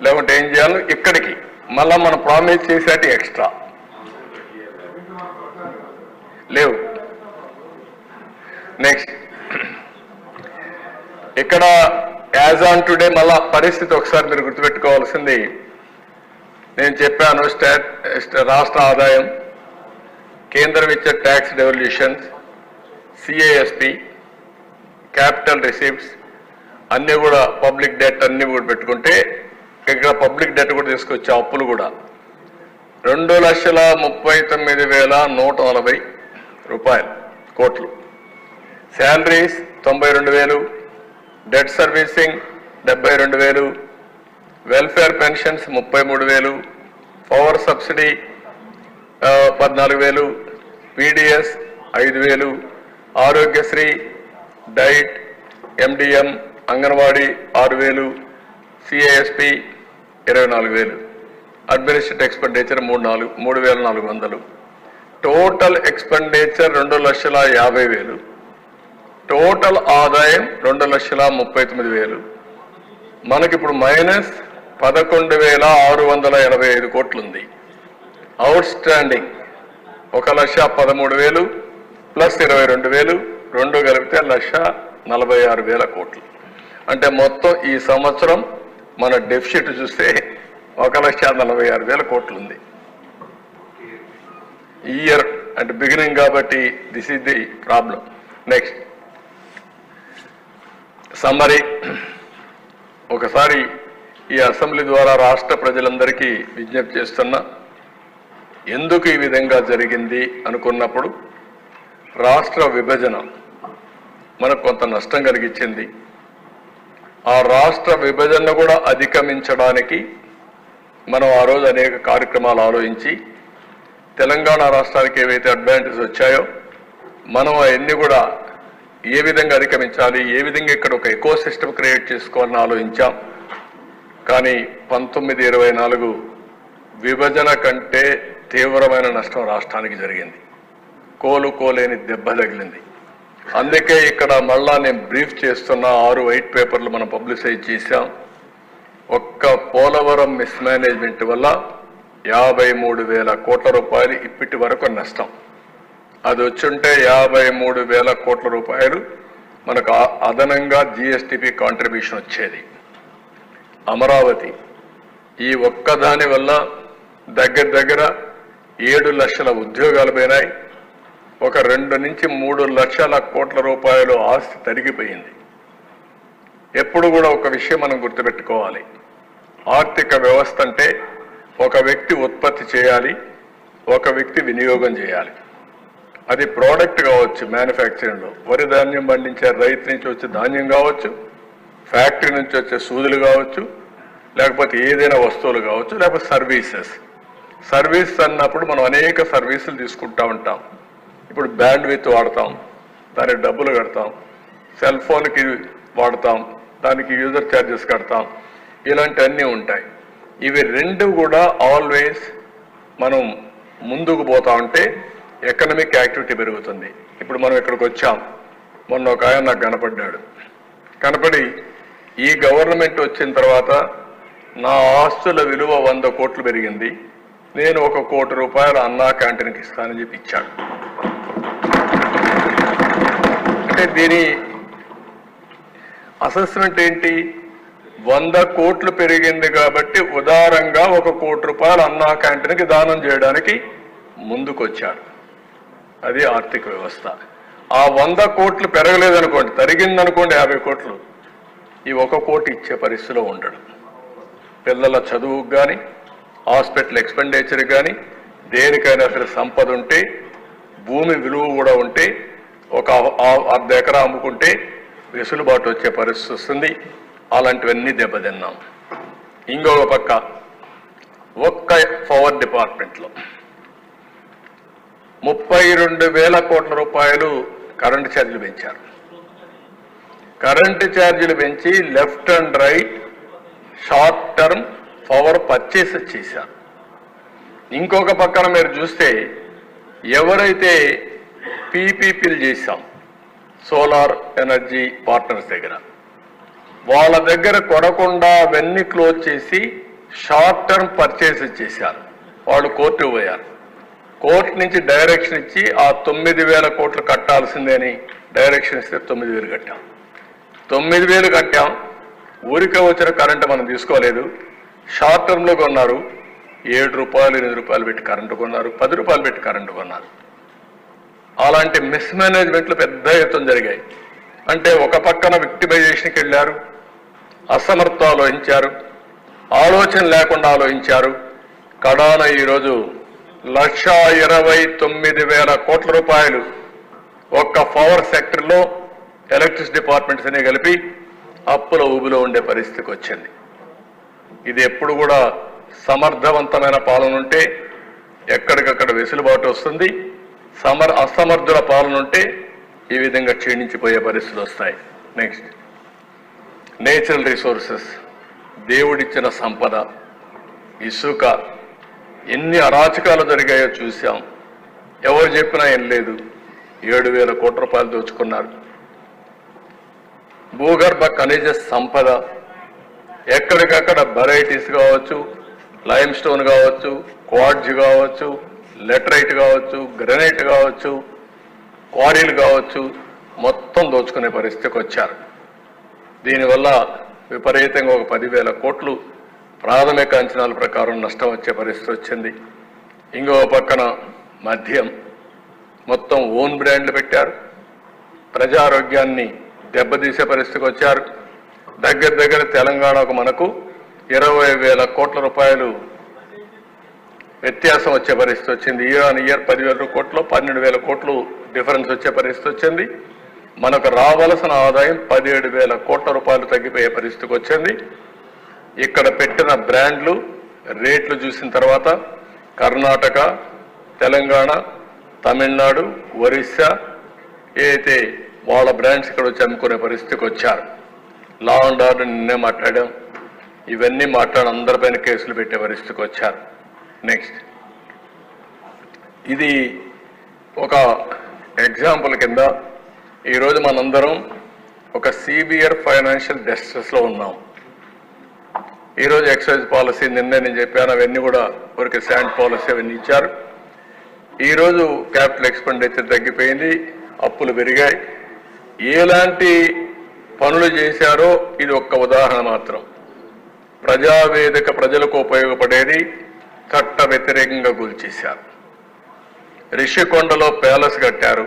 లేకుంటే ఏం చేయాలి, ఇక్కడికి మళ్ళా మనం ప్రామిస్ చేసేటి ఎక్స్ట్రా లేవు. నెక్స్ట్ ఇక్కడ యాజ్ ఆన్ టుడే మళ్ళా పరిస్థితి ఒకసారి మీరు గుర్తుపెట్టుకోవాల్సింది, నేను చెప్పాను రాష్ట్ర ఆదాయం, కేంద్రం ఇచ్చే ట్యాక్స్ డెవల్యూషన్స్, సిఏఎస్పి, క్యాపిటల్ రిసీప్ట్స్ అన్నీ కూడా, పబ్లిక్ డెట్ అన్నీ కూడా పెట్టుకుంటే ఇక్కడ పబ్లిక్ డెట్ కూడా తీసుకొచ్చే అప్పులు కూడా 2,39,140 కోట్లు, salaries 92,000, debt servicing 72,000, welfare pensions 33,000, power subsidy 14,000, PDS 5,000, Aarogyasri, diet, MDM, anganwadi 6,000, సిఏఎస్పి 24,000, administrative expenditure 3,400, total expenditure 2,50,000, total ఆదాయం 2,39,000. మనకిప్పుడు మైనస్ 11,685 కోట్లు ఉంది. అవుట్ స్టాండింగ్ 1,13,000 ప్లస్ 22,000, రెండు కలిపితే 1,46,000 కోట్లు. అంటే మొత్తం ఈ సంవత్సరం మన డెఫిసిట్ చూస్తే 1,46,000 కోట్లు ఉంది. ఇయర్ అంటే బిగినింగ్ కాబట్టి this is the problem. Next summary. ఒకసారి ఈ అసెంబ్లీ ద్వారా రాష్ట్ర ప్రజలందరికీ విజ్ఞప్తి చేస్తున్నా, ఎందుకు ఈ విధంగా జరిగింది అనుకున్నప్పుడు రాష్ట్ర విభజన మనకు కొంత నష్టం కలిగించింది. ఆ రాష్ట్ర విభజన కూడా అధిగమించడానికి మనం ఆ రోజు అనేక కార్యక్రమాలు ఆలోచించి తెలంగాణ రాష్ట్రానికి ఏవైతే అడ్వాంటేజ్ వచ్చాయో మనం అవన్నీ కూడా ఏ విధంగా అధిగమించాలి, ఏ విధంగా ఇక్కడ ఒక ఎకో సిస్టమ్ క్రియేట్ చేసుకోవాలని ఆలోచించాం. కానీ 1924 విభజన కంటే తీవ్రమైన నష్టం రాష్ట్రానికి జరిగింది, కోలుకోలేని దెబ్బ తగిలింది. అందుకే ఇక్కడ మళ్ళా నేను బ్రీఫ్ చేస్తున్న 6 వైట్ పేపర్లు మనం పబ్లిసైజ్ చేశాం. ఒక్క పోలవరం మిస్మేనేజ్మెంట్ వల్ల 53,000 కోట్ల రూపాయలు ఇప్పటి వరకు నష్టం. అది వచ్చుంటే 53,000 కోట్ల రూపాయలు మనకు అదనంగా జిఎస్టిపి కాంట్రిబ్యూషన్ వచ్చేది. అమరావతి ఈ ఒక్కదాని వల్ల దగ్గర 7 లక్షల ఉద్యోగాలు పోయినాయి. ఒక 2 నుంచి 3 లక్షల కోట్ల రూపాయలు ఆస్తి తరిగిపోయింది. ఎప్పుడు కూడా ఒక విషయం మనం గుర్తుపెట్టుకోవాలి, ఆర్థిక వ్యవస్థ అంటే ఒక వ్యక్తి ఉత్పత్తి చేయాలి, ఒక వ్యక్తి వినియోగం చేయాలి. అది ప్రోడక్ట్ కావచ్చు, మ్యానుఫ్యాక్చరింగ్లో వరి ధాన్యం పండించే రైతు నుంచి వచ్చే ధాన్యం కావచ్చు, ఫ్యాక్టరీ నుంచి వచ్చే సూదులు కావచ్చు, లేకపోతే ఏదైనా వస్తువులు కావచ్చు, లేకపోతే సర్వీస్ అన్నప్పుడు మనం అనేక సర్వీసులు తీసుకుంటూ ఉంటాం. ఇప్పుడు బ్యాండ్ విత్ వాడతాం, దానికి డబ్బులు కడతాం, సెల్ ఫోన్కి వాడతాం, దానికి యూజర్ ఛార్జెస్ కడతాం, ఇలాంటివన్నీ ఉంటాయి. ఇవి రెండు కూడా ఆల్వేస్ మనం ముందుకు పోతా ఉంటే ఎకనామిక్ యాక్టివిటీ పెరుగుతుంది. ఇప్పుడు మనం ఇక్కడికి వచ్చాం, మొన్న ఒక ఆయన నాకు కనపడి ఈ గవర్నమెంట్ వచ్చిన తర్వాత నా ఆస్తుల విలువ 100 కోట్లు పెరిగింది, నేను 1 కోటి రూపాయలు అన్నా క్యాంటీన్కి ఇస్తానని చెప్పి ఇచ్చాడు. అంటే దీని అసెస్మెంట్ ఏంటి? 100 కోట్లు పెరిగింది కాబట్టి ఉదారంగా 1 కోటి రూపాయలు అన్నా క్యాంటీన్కి దానం చేయడానికి ముందుకొచ్చాడు. అది ఆర్థిక వ్యవస్థ. ఆ 100 కోట్లు పెరగలేదనుకోండి, తరిగిందనుకోండి 50 కోట్లు, ఈ 1 కోటి ఇచ్చే పరిస్థితిలో ఉండడు. పిల్లల చదువుకు కానీ, హాస్పిటల్ ఎక్స్పెండిచర్కి కానీ, దేనికైనా సరే సంపద ఉంటే, భూమి విలువ కూడా ఉంటే, ఒక 1/2 ఎకరా అమ్ముకుంటే వెసులుబాటు వచ్చే పరిస్థితి వస్తుంది. అలాంటివన్నీ దెబ్బతిన్నాం. ఇంకొక పక్క ఒక్క పవర్ డిపార్ట్మెంట్లో 32,000 కోట్ల రూపాయలు కరెంటు ఛార్జీలు పెంచారు. కరెంటు ఛార్జీలు పెంచి left and right short term power purchase చేశారు. ఇంకొక పక్కన మీరు చూస్తే ఎవరైతే పీపీపీలు చేశాం సోలార్ ఎనర్జీ పార్ట్నర్స్ దగ్గర, వాళ్ళ దగ్గర కొనకుండా అవన్నీ క్లోజ్ చేసి షార్ట్ టర్మ్ పర్చేస్ చేశారు. వాళ్ళు కోర్టుకు పోయారు. కోర్టు నుంచి డైరెక్షన్ ఇచ్చి ఆ 9,000 కోట్లు కట్టాల్సిందే అని డైరెక్షన్ ఇస్తే 9,000 కట్టాం. 9,000 కట్టాం. ఊరికే వచ్చిన కరెంటు మనం తీసుకోలేదు. షార్ట్ టర్మ్లో కొన్నారు. 7 రూపాయలు 8 రూపాయలు పెట్టి కరెంటు కొన్నారు, 10 రూపాయలు పెట్టి కరెంటు కొన్నారు. అలాంటి మిస్మేనేజ్మెంట్లు పెద్ద ఎత్తున జరిగాయి. అంటే ఒక పక్కన విక్టిమైజేషన్కి వెళ్ళారు, అసమర్థ ఆలోచించారు, ఆలోచన లేకుండా ఆలోచించారు. కడాన ఈరోజు 1,29,000 కోట్ల రూపాయలు ఒక్క పవర్ సెక్టర్లో ఎలక్ట్రిసిటీ డిపార్ట్మెంట్స్ అనే కలిపి అప్పుల ఊబిలో ఉండే పరిస్థితికి వచ్చింది. ఇది ఎప్పుడు కూడా సమర్థవంతమైన పాలన ఉంటే ఎక్కడికక్కడ వెసులుబాటు వస్తుంది. అసమర్థుల పాలన ఉంటే ఈ విధంగా క్షీణించిపోయే పరిస్థితులు వస్తాయి. నెక్స్ట్, నేచురల్ రిసోర్సెస్, దేవుడిచ్చిన సంపద, ఇసుక, ఎన్ని అరాచకాలు జరిగాయో చూసాం. ఎవరు చెప్పినా ఏం లేదు. 7,000 కోట్ల రూపాయలు దోచుకున్నారు. భూగర్భ ఖనిజ సంపద ఎక్కడికక్కడ వెరైటీస్ కావచ్చు, లైమ్ స్టోన్ కావచ్చు, క్వార్ట్జ్ కావచ్చు, లెటరైట్ కావచ్చు, గ్రనైట్ కావచ్చు, క్వారీలు కావచ్చు, మొత్తం దోచుకునే పరిస్థితికి వచ్చారు. దీనివల్ల విపరీతంగా ఒక 10,000 కోట్లు ప్రాథమిక అంచనాల ప్రకారం నష్టం వచ్చే పరిస్థితి వచ్చింది. ఇంకో పక్కన మద్యం మొత్తం ఓన్ బ్రాండ్లు పెట్టారు. ప్రజారోగ్యాన్ని దెబ్బతీసే పరిస్థితికి వచ్చారు. దగ్గర తెలంగాణకు మనకు 20,000 కోట్ల రూపాయలు వ్యత్యాసం వచ్చే పరిస్థితి వచ్చింది. ఇయర్ 10,000 కోట్లు 12,000 కోట్లు డిఫరెన్స్ వచ్చే పరిస్థితి వచ్చింది. మనకు రావాల్సిన ఆదాయం 17,000 కోట్ల రూపాయలు తగ్గిపోయే పరిస్థితికి వచ్చింది. ఇక్కడ పెట్టిన బ్రాండ్లు రేట్లు చూసిన తర్వాత కర్ణాటక, తెలంగాణ, తమిళనాడు, ఒరిస్సా ఏదైతే వాళ్ళ బ్రాండ్స్ ఇక్కడ వచ్చి అమ్ముకునే పరిస్థితికి వచ్చారు. లా అండ్ ఆర్డర్ నిన్నే మాట్లాడాం. ఇవన్నీ మాట్లాడి అందరిపైన కేసులు పెట్టే పరిస్థితికి వచ్చారు. నెక్స్ట్, ఇది ఒక ఎగ్జాంపుల్ కింద ఈరోజు మనందరం ఒక సివియర్ ఫైనాన్షియల్ డిస్ట్రెస్లో ఉన్నాం. ఈరోజు ఎక్సైజ్ పాలసీ నిన్నే నేను చెప్పాను, అవన్నీ కూడా ఊరికి శాండ్ పాలసీ అవన్నీ ఇచ్చారు. ఈరోజు క్యాపిటల్ ఎక్స్పెండిచర్ తగ్గిపోయింది, అప్పులు పెరిగాయి. ఎలాంటి పనులు చేశారో ఇది ఒక్క ఉదాహరణ మాత్రం. ప్రజావేదిక ప్రజలకు ఉపయోగపడేది చట్ట వ్యతిరేకంగా కూల్చేశారు. రిషికొండలో ప్యాలెస్ కట్టారు,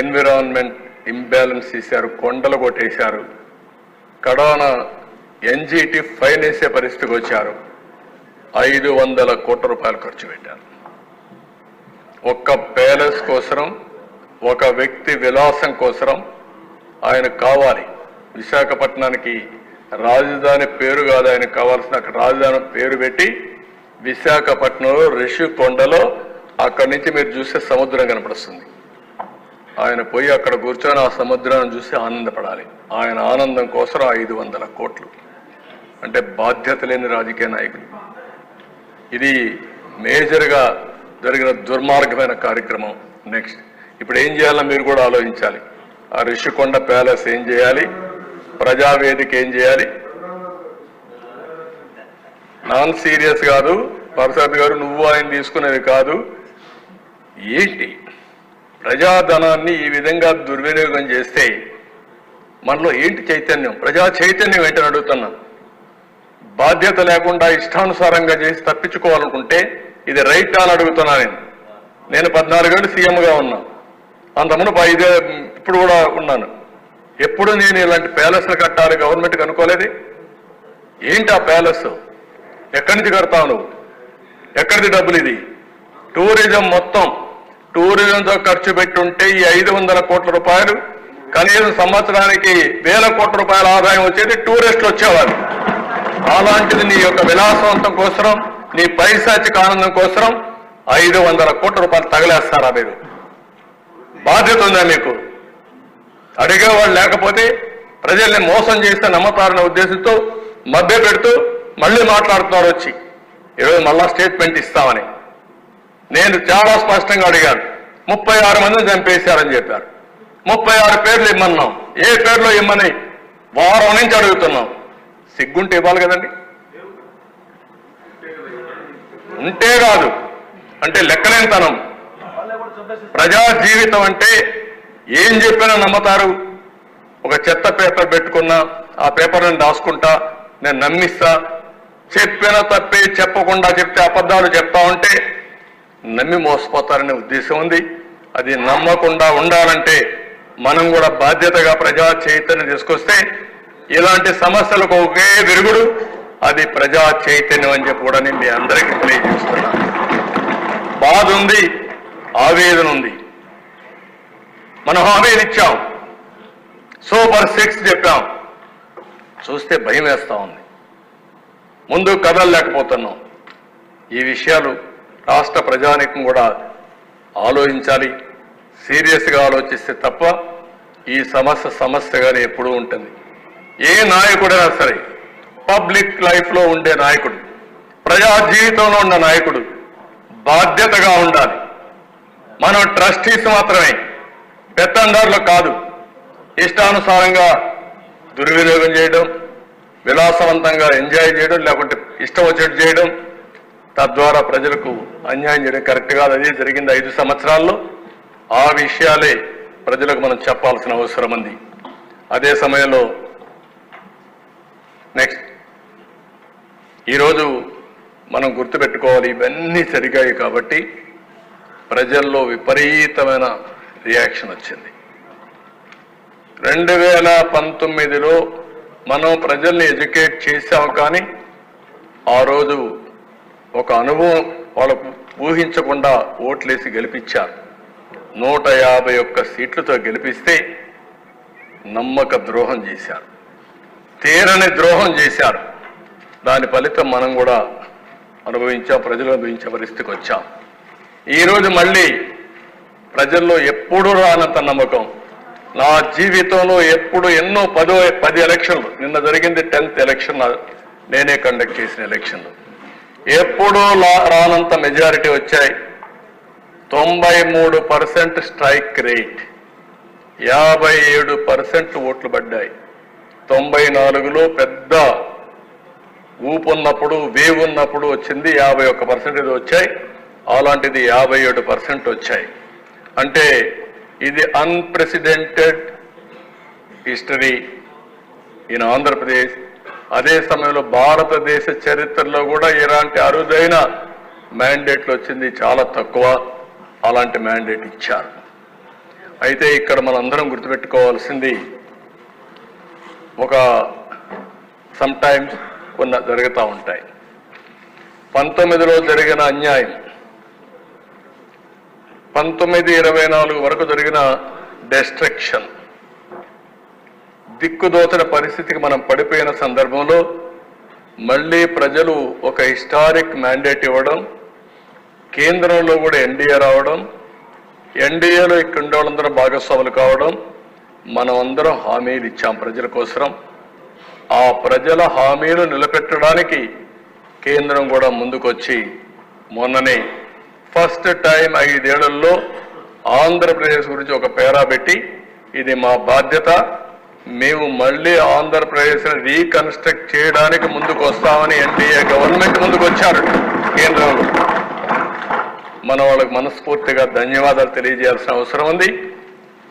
ఎన్విరాన్మెంట్ ఇంబ్యాలెన్స్ చేశారు, కొండలు కొట్టేశారు. కడాన ఎన్జీటీ ఫైన్ వేసే పరిస్థితికి వచ్చారు. 500 కోట్ల రూపాయలు ఖర్చు పెట్టారు. ఒక్క ప్యాలెస్ కోసరం, ఒక వ్యక్తి విలాసం కోసరం ఆయన కావాలి. విశాఖపట్నానికి రాజధాని పేరు కాదు, ఆయనకు కావాల్సిన అక్కడ రాజధాని పేరు పెట్టి విశాఖపట్నంలో రిషికొండలో అక్కడి నుంచి మీరు చూసే సముద్రం కనపడుస్తుంది. ఆయన పోయి అక్కడ కూర్చొని ఆ సముద్రాన్ని చూసి ఆనందపడాలి. ఆయన ఆనందం కోసం 500 కోట్లు అంటే బాధ్యత లేని రాజకీయ నాయకులు. ఇది మేజర్గా జరిగిన దుర్మార్గమైన కార్యక్రమం. నెక్స్ట్ ఇప్పుడు ఏం చేయాలో మీరు కూడా ఆలోచించాలి. ఆ రిషికొండ ప్యాలెస్ ఏం చేయాలి, ప్రజావేదిక ఏం చేయాలి. నాన్ సీరియస్ కాదు ప్రసాద్ గారు, నువ్వు ఆయన తీసుకునేది కాదు. ఏంటి ప్రజాధనాన్ని ఈ విధంగా దుర్వినియోగం చేస్తే మనలో ఏంటి చైతన్యం, ప్రజా చైతన్యం ఏంటని అడుగుతున్నా. బాధ్యత లేకుండా ఇష్టానుసారంగా చేసి తప్పించుకోవాలనుకుంటే ఇది రైట్ అని అడుగుతున్నా. నేను 14 ఏళ్ళు సీఎంగా ఉన్నా, అంతకుముందు 5 ఇప్పుడు కూడా ఉన్నాను. ఎప్పుడు నేను ఇలాంటి ప్యాలెస్లు కట్టాలి గవర్నమెంట్కి అనుకోలేదు. ఏంటి ఆ ప్యాలెస్, ఎక్కడి నుంచి కడతావు నువ్వు, ఎక్కడిది డబ్బులు? ఇది టూరిజం, మొత్తం టూరిజంతో ఖర్చు పెట్టుంటే ఈ 500 కోట్ల రూపాయలు కనీసం సంవత్సరానికి 1000 కోట్ల రూపాయల ఆదాయం వచ్చేది, టూరిస్టులు వచ్చేవారు. అలాంటిది నీ యొక్క విలాసవంతం కోసరం, నీ పైశాచిక ఆనందం కోసరం 500 కోట్ల రూపాయలు తగలేస్తారా మీరు? బాధ్యత ఉందా మీకు? అడిగేవాళ్ళు లేకపోతే ప్రజల్ని మోసం చేస్తే నమ్మతారనే ఉద్దేశంతో మభ్య పెడుతూ మళ్ళీ మాట్లాడుతున్నారు వచ్చి ఈరోజు మళ్ళా స్టేట్మెంట్ ఇస్తామని. నేను చాలా స్పష్టంగా అడిగాను. 36 మందిని చంపేశారని చెప్పారు. 36 పేర్లు ఇమ్మన్నాం. ఏ పేర్లో ఇమ్మని వారం నుంచి అడుగుతున్నాం. సిగ్గుంటే ఇవ్వాలి కదండి. ఉంటే కాదు అంటే లెక్కలేనితనం. ప్రజా జీవితం అంటే ఏం చెప్పినా నమ్మతారు. ఒక చెత్త పేపర్ పెట్టుకున్నా ఆ పేపర్ని దాచుకుంటా, నేను నమ్మిస్తా. చెప్పిన తప్పే చెప్పకుండా చెప్తే అబద్ధాలు చెప్తా ఉంటే నమ్మి మోసపోతారనే ఉద్దేశం ఉంది. అది నమ్మకుండా ఉండాలంటే మనం కూడా బాధ్యతగా ప్రజా చైతన్యం తీసుకొస్తే ఇలాంటి సమస్యలకు ఒకే విరుగుడు, అది ప్రజా చైతన్యం అని చెప్పి కూడా నేను మీ అందరికీ తెలియజేస్తున్నా. బాధ ఉంది, ఆవేదన ఉంది. మనం హామీలు ఇచ్చాం, సూపర్ 6 చెప్పాం. చూస్తే భయం వేస్తా ఉంది. ముందు కదలలేకపోతున్నాం. ఈ విషయాలు రాష్ట్ర ప్రజానీకం కూడా ఆలోచించాలి. సీరియస్గా ఆలోచిస్తే తప్ప ఈ సమస్యగానే ఎప్పుడూ ఉంటుంది. ఏ నాయకుడైనా సరే, పబ్లిక్ లైఫ్లో ఉండే నాయకుడు, ప్రజా జీవితంలో ఉన్న నాయకుడు బాధ్యతగా ఉండాలి. మనం ట్రస్టీస్ మాత్రమే, పెత్తందారులు కాదు. ఇష్టానుసారంగా దుర్వినియోగం చేయడం, విలాసవంతంగా ఎంజాయ్ చేయడం, లేకుంటే ఇష్టం వచ్చేట్టు చేయడం, తద్వారా ప్రజలకు అన్యాయం చేయడం కరెక్ట్ కాదు. అదే జరిగింది 5 సంవత్సరాల్లో. ఆ విషయాలే ప్రజలకు మనం చెప్పాల్సిన అవసరం ఉంది. అదే సమయంలో నెక్స్ట్ ఈరోజు మనం గుర్తుపెట్టుకోవాలి, ఇవన్నీ జరిగాయి కాబట్టి ప్రజల్లో విపరీతమైన రియాక్షన్ వచ్చింది. 2019లో మనం ప్రజల్ని ఎడ్యుకేట్ చేశాం, కానీ ఆ రోజు ఒక అనుభవం వాళ్ళకు ఊహించకుండా ఓట్లేసి గెలిపించారు. 151 సీట్లతో గెలిపిస్తే నమ్మక ద్రోహం చేశారు, తీరని ద్రోహం చేశారు. దాని ఫలితం మనం కూడా అనుభవించాం, ప్రజలు అనుభవించే పరిస్థితికి వచ్చాం. ఈరోజు మళ్ళీ ప్రజల్లో ఎప్పుడూ రానంత నమ్మకం. నా జీవితంలో ఎప్పుడు ఎన్నో 10 ఎలక్షన్లు, నిన్న జరిగింది 10th ఎలక్షన్, నేనే కండక్ట్ చేసిన ఎలక్షన్లు, ఎప్పుడూ రానంత మెజారిటీ వచ్చాయి. 93% స్ట్రైక్ రేట్, 57% ఓట్లు పడ్డాయి. 94లో పెద్ద ఊపు ఉన్నప్పుడు, వేవ్ ఉన్నప్పుడు వచ్చింది 51% వచ్చాయి. అలాంటిది 57% వచ్చాయి. అంటే ఇది అన్ప్రెసిడెంటెడ్ హిస్టరీ ఇన్ ఆంధ్రప్రదేశ్. అదే సమయంలో భారతదేశ చరిత్రలో కూడా ఇలాంటి అరుదైన మ్యాండేట్లు వచ్చింది చాలా తక్కువ. అలాంటి మ్యాండేట్ ఇచ్చారు. అయితే ఇక్కడ మనందరం గుర్తుపెట్టుకోవాల్సింది, ఒక సమ్ టైమ్స్ కొన్ని జరుగుతూ ఉంటాయి. 19లో జరిగిన అన్యాయం, 1924 వరకు జరిగిన డెస్ట్రక్షన్, దిక్కుదోచన పరిస్థితికి మనం పడిపోయిన సందర్భంలో మళ్ళీ ప్రజలు ఒక హిస్టారిక్ మ్యాండేట్ ఇవ్వడం, కేంద్రంలో కూడా ఎన్డీఏ రావడం, ఎన్డీఏలో ఇక్కడ ఉండే వాళ్ళందరూ భాగస్వాములు కావడం, మనం అందరం హామీలు ఇచ్చాం ప్రజల కోసం. ఆ ప్రజల హామీలు నిలబెట్టడానికి కేంద్రం కూడా ముందుకొచ్చి మొన్ననే ఫస్ట్ టైం 5 ఏళ్లలో ఆంధ్రప్రదేశ్ గురించి ఒక పేరా పెట్టి ఇది మా బాధ్యత, మేము మళ్ళీ ఆంధ్రప్రదేశ్ని రీకన్స్ట్రక్ట్ చేయడానికి ముందుకు వస్తామని ఎన్డీఏ గవర్నమెంట్ ముందుకు వచ్చారు కేంద్రంలో. మన వాళ్ళకి మనస్ఫూర్తిగా ధన్యవాదాలు తెలియజేయాల్సిన అవసరం ఉంది.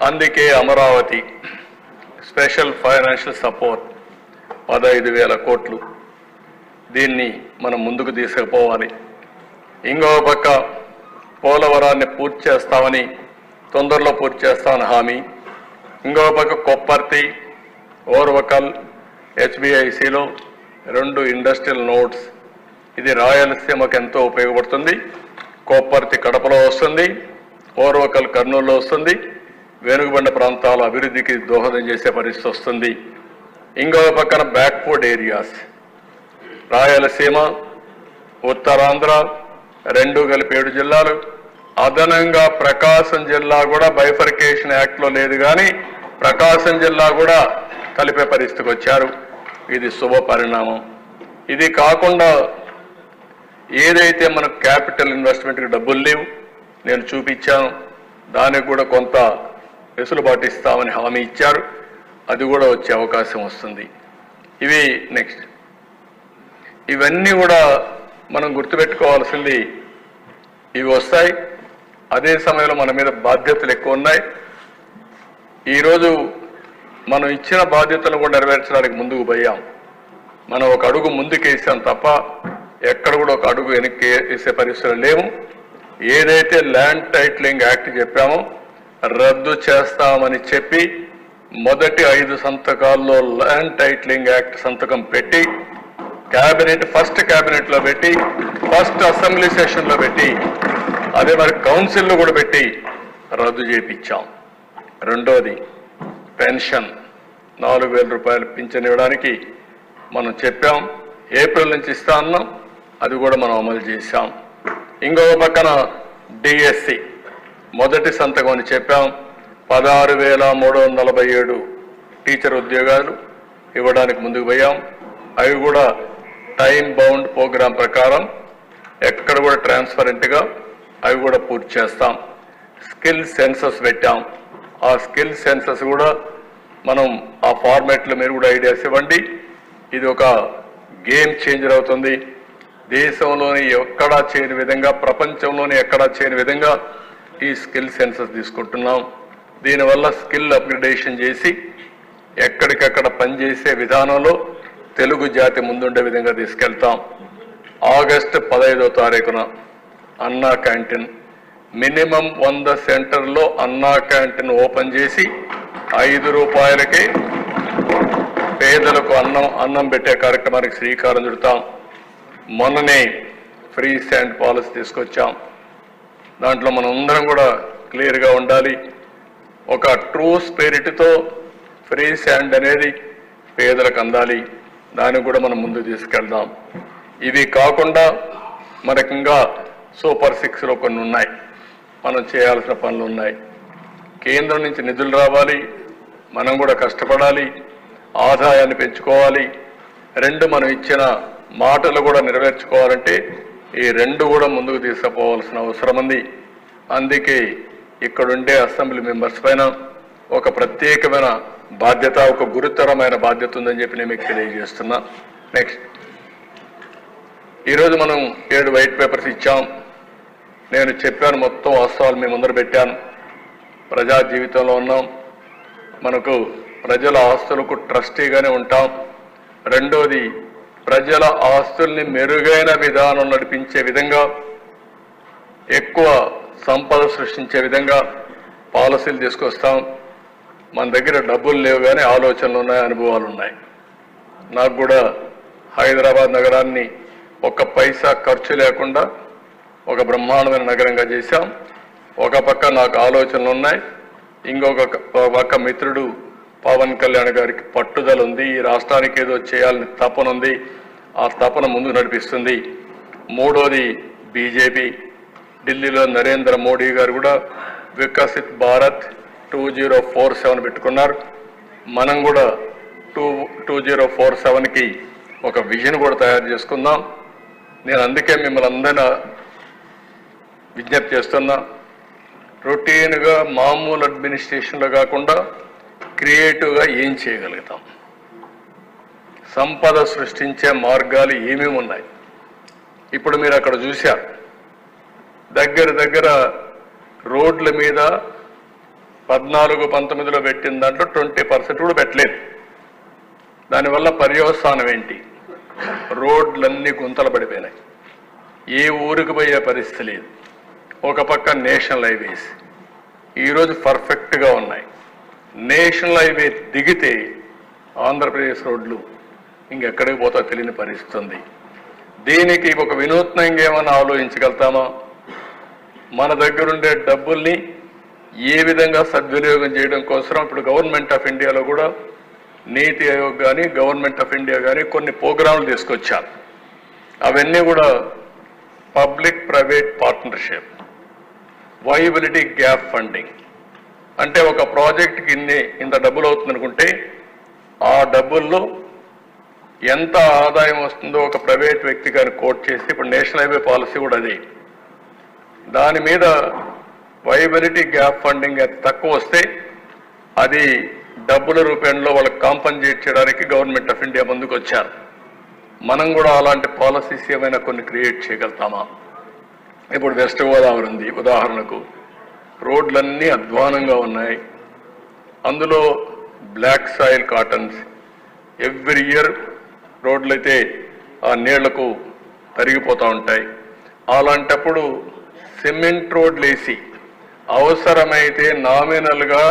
అందుకే అమరావతి స్పెషల్ ఫైనాన్షియల్ సపోర్ట్ 15,000 కోట్లు, దీన్ని మనం ముందుకు తీసుకుపోవాలి. ఇంకో పక్క పోలవరాన్ని పూర్తి చేస్తామని, తొందరలో పూర్తి చేస్తామని హామీ. ఇంకో పక్క కొప్పర్తి, ఓర్వకల్, హెచ్బిఐసిలో 2 ఇండస్ట్రియల్ నోడ్స్, ఇది రాయలసీమకు ఎంతో ఉపయోగపడుతుంది. కొప్పర్తి కడపలో వస్తుంది, ఓర్వకల్ కర్నూలులో వస్తుంది, వెనుకబడిన ప్రాంతాల అభివృద్ధికి దోహదం చేసే పరిస్థితి వస్తుంది. ఇంకో పక్కన బ్యాక్వర్డ్ ఏరియాస్, రాయలసీమ, ఉత్తరాంధ్ర 2 కలిపి 7 జిల్లాలు, అదనంగా ప్రకాశం జిల్లా కూడా బైఫర్కేషన్ యాక్ట్లో లేదు కానీ ప్రకాశం జిల్లా కూడా కలిపే పరిస్థితికి వచ్చారు. ఇది శుభ పరిణామం. ఇది కాకుండా ఏదైతే మనకు క్యాపిటల్ ఇన్వెస్ట్మెంట్కి డబ్బులు లేవు, నేను చూపించాను, దానికి కూడా కొంత వెసులుబాటు ఇస్తామని హామీ ఇచ్చారు, అది కూడా వచ్చే అవకాశం వస్తుంది. ఇవి నెక్స్ట్, ఇవన్నీ కూడా మనం గుర్తుపెట్టుకోవాల్సింది, ఇవి వస్తాయి. అదే సమయంలో మన మీద బాధ్యతలు ఎక్కువ ఉన్నాయి. ఈరోజు మనం ఇచ్చిన బాధ్యతలు కూడా నెరవేర్చడానికి ముందుకు పోయాం. మనం ఒక అడుగు ముందుకేసాం తప్ప ఎక్కడ కూడా ఒక అడుగు వెనక్కి వేసే పరిస్థితులు లేవు. ఏదైతే ల్యాండ్ టైటిలింగ్ యాక్ట్ చెప్పామో రద్దు చేస్తామని చెప్పి మొదటి 5 సంతకాల్లో ల్యాండ్ టైటిలింగ్ యాక్ట్ సంతకం పెట్టి క్యాబినెట్ ఫస్ట్ క్యాబినెట్లో పెట్టి ఫస్ట్ అసెంబ్లీ సెషన్లో పెట్టి అదే మరి కౌన్సిల్లో కూడా పెట్టి రద్దు చేయించాం. రెండోది పెన్షన్ 4,000 రూపాయలు పింఛన్ ఇవ్వడానికి మనం చెప్పాం, ఏప్రిల్ నుంచి ఇస్తా అన్నాం, అది కూడా మనం అమలు చేశాం. ఇంకొక పక్కన డిఎస్సి మొదటి సంతకం అని చెప్పాం, 16,347 టీచర్ ఉద్యోగాలు ఇవ్వడానికి ముందుకు పోయాం. అవి కూడా టైం బౌండ్ ప్రోగ్రాం ప్రకారం ఎక్కడ కూడా ట్రాన్స్పరెంట్గా అవి కూడా పూర్తి చేస్తాం. స్కిల్ సెన్సస్ పెట్టాం, ఆ స్కిల్ సెన్సస్ కూడా మనం ఆ ఫార్మాట్లో మీరు కూడా ఐడియాస్ ఇవ్వండి. ఇది ఒక గేమ్ చేంజర్ అవుతుంది. దేశంలోని ఎక్కడా చేయని విధంగా, ప్రపంచంలోని ఎక్కడా చేయని విధంగా ఈ స్కిల్ సెన్సస్ తీసుకుంటున్నాం. దీనివల్ల స్కిల్ అప్గ్రేడేషన్ చేసి ఎక్కడికక్కడ పనిచేసే విధానంలో తెలుగు జాతి ముందుండే విధంగా తీసుకెళ్తాం. ఆగస్టు 15వ తారీఖున అన్నా క్యాంటీన్ మినిమం 100 సెంటర్లో అన్నా క్యాంటీన్ ఓపెన్ చేసి 5 రూపాయలకే పేదలకు అన్నం పెట్టే కార్యక్రమానికి శ్రీకారం చుడతాం. మొన్ననే ఫ్రీ శాండ్ పాలసీ తీసుకొచ్చాం. దాంట్లో మనం అందరం కూడా క్లియర్గా ఉండాలి. ఒక ట్రూ స్పిరిట్తో ఫ్రీ శాండ్ అనేది పేదలకు అందాలి. దాన్ని కూడా మనం ముందు తీసుకెళ్దాం. ఇవి కాకుండా మనకి ఇంకా సూపర్ 6లో కొన్ని ఉన్నాయి, మనం చేయాల్సిన పనులు ఉన్నాయి. కేంద్రం నుంచి నిధులు రావాలి, మనం కూడా కష్టపడాలి, ఆదాయాన్ని పెంచుకోవాలి. 2 మనం ఇచ్చిన మాటలు కూడా నెరవేర్చుకోవాలంటే ఈ 2 కూడా ముందుకు తీసుకుపోవాల్సిన అవసరం ఉంది. అందుకే ఇక్కడుండే అసెంబ్లీ మెంబర్స్ పైన ఒక ప్రత్యేకమైన బాధ్యత, ఒక గురుతరమైన బాధ్యత ఉందని చెప్పి నేను మీకు తెలియజేస్తున్నా. నెక్స్ట్, ఈరోజు మనం 7 వైట్ పేపర్స్ ఇచ్చాం. నేను చెప్పాను, మొత్తం వాస్తవాలు మీ ముందర పెట్టాను. ప్రజా జీవితంలో ఉన్నాం, మనకు ప్రజల ఆస్తులకు ట్రస్టీగానే ఉంటాం. రెండోది, ప్రజల ఆస్తుల్ని మెరుగైన విధానం నడిపించే విధంగా, ఎక్కువ సంపద సృష్టించే విధంగా పాలసీలు తీసుకొస్తాం. మన దగ్గర డబ్బులు లేవు కానీ ఆలోచనలు ఉన్నాయి, అనుభవాలు ఉన్నాయి. నాకు కూడా హైదరాబాద్ నగరాన్ని ఒక్క పైసా ఖర్చు లేకుండా ఒక బ్రహ్మాండమైన నగరంగా చేశాం. ఒక పక్క నాకు ఆలోచనలు ఉన్నాయి, ఇంకొక పక్క మిత్రుడు పవన్ కళ్యాణ్ గారికి పట్టుదల ఉంది, ఈ రాష్ట్రానికి ఏదో చేయాలని తపన ఉంది, ఆ తపన ముందుకు నడిపిస్తుంది. మూడోది బీజేపీ, ఢిల్లీలో నరేంద్ర మోడీ గారు కూడా వికసిత్ భారత్ 2047 పెట్టుకున్నారు. మనం కూడా 2047కి ఒక విజన్ కూడా తయారు చేసుకుందాం. నేను అందుకే మిమ్మల్ని అందరినీ విజ్ఞప్తి చేస్తున్నా, రొటీన్గా మామూలు అడ్మినిస్ట్రేషన్లో కాకుండా క్రియేటివ్గా ఏం చేయగలుగుతాం, సంపద సృష్టించే మార్గాలు ఏమేమి ఉన్నాయి. ఇప్పుడు మీరు అక్కడ చూశారు, దగ్గర రోడ్ల మీద 14-19లో పెట్టిన దాంట్లో 20% కూడా పెట్టలేదు. దానివల్ల పర్యవసానం ఏంటి? రోడ్లన్నీ గుంతలు పడిపోయినాయి, ఏ ఊరికి పోయే పరిస్థితి లేదు. ఒక పక్క నేషనల్ హైవేస్ ఈరోజు పర్ఫెక్ట్గా ఉన్నాయి. నేషనల్ హైవే దిగితే ఆంధ్రప్రదేశ్ రోడ్లు ఇంకెక్కడికి పోతా తెలియని పరిస్థితి ఉంది. దీనికి ఒక వినూత్నంగా ఏమైనా ఆలోచించగలుగుతామా? మన దగ్గరుండే డబ్బుల్ని ఏ విధంగా సద్వినియోగం చేయడం కోసం ఇప్పుడు గవర్నమెంట్ ఆఫ్ ఇండియాలో కూడా నీతి ఆయోగ్ కానీ గవర్నమెంట్ ఆఫ్ ఇండియా కానీ కొన్ని ప్రోగ్రాంలు తీసుకొచ్చారు. అవన్నీ కూడా public private partnership, viability gap funding. అంటే ఒక ప్రాజెక్ట్కి ఇంత డబ్బులు అవుతుందనుకుంటే ఆ డబ్బుల్లో ఎంత ఆదాయం వస్తుందో ఒక ప్రైవేట్ వ్యక్తి కానీ కోట్ చేసి, ఇప్పుడు నేషనల్ హైవే పాలసీ కూడా అదే, దాని మీద వైబిలిటీ గ్యాప్ ఫండింగ్ ఎంత తక్కువ వస్తే అది డబ్బుల రూపంలో వాళ్ళకి కాంపన్సేట్ చేయడానికి గవర్నమెంట్ ఆఫ్ ఇండియా ముందుకు వచ్చారు. మనం కూడా అలాంటి పాలసీస్ ఏమైనా కొన్ని క్రియేట్ చేయగలుగుతామా? ఇప్పుడు వెస్ట్ గోదావరి ఉంది ఉదాహరణకు, రోడ్లన్నీ అధ్వానంగా ఉన్నాయి, అందులో black soil cottons every year రోడ్లైతే ఆ నీళ్లకు తరిగిపోతూ ఉంటాయి. అలాంటప్పుడు సిమెంట్ రోడ్లు వేసి అవసరమైతే నామినల్గా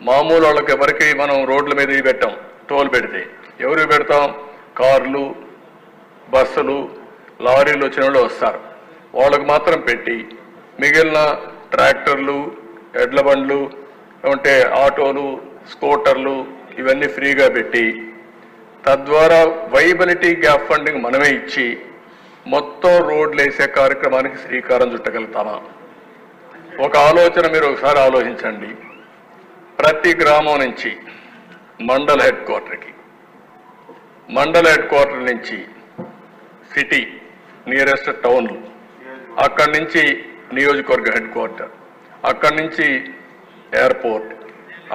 మామూలు వాళ్ళకి ఎవరికి మనం రోడ్ల మీద పెట్టాం, టోల్ పెడితే ఎవరికి పెడతాం? కార్లు, బస్సులు, లారీలు వచ్చిన వాళ్ళు వస్తారు, వాళ్ళకు మాత్రం పెట్టి మిగిలిన ట్రాక్టర్లు, ఎడ్ల బండ్లు, అంటే ఆటోలు, స్కూటర్లు ఇవన్నీ ఫ్రీగా పెట్టి తద్వారా వైబిలిటీ గ్యాప్ ఫండింగ్ మనమే ఇచ్చి మొత్తం రోడ్లు వేసే కార్యక్రమానికి శ్రీకారం చుట్టగలుగుతామా? ఒక ఆలోచన మీరు ఒకసారి ఆలోచించండి. ప్రతి గ్రామం నుంచి మండల హెడ్ క్వార్టర్కి, మండల హెడ్ క్వార్టర్ నుంచి సిటీ నియరెస్ట్ టౌన్లు, అక్కడి నుంచి నియోజకవర్గ హెడ్ క్వార్టర్, అక్కడి నుంచి ఎయిర్పోర్ట్,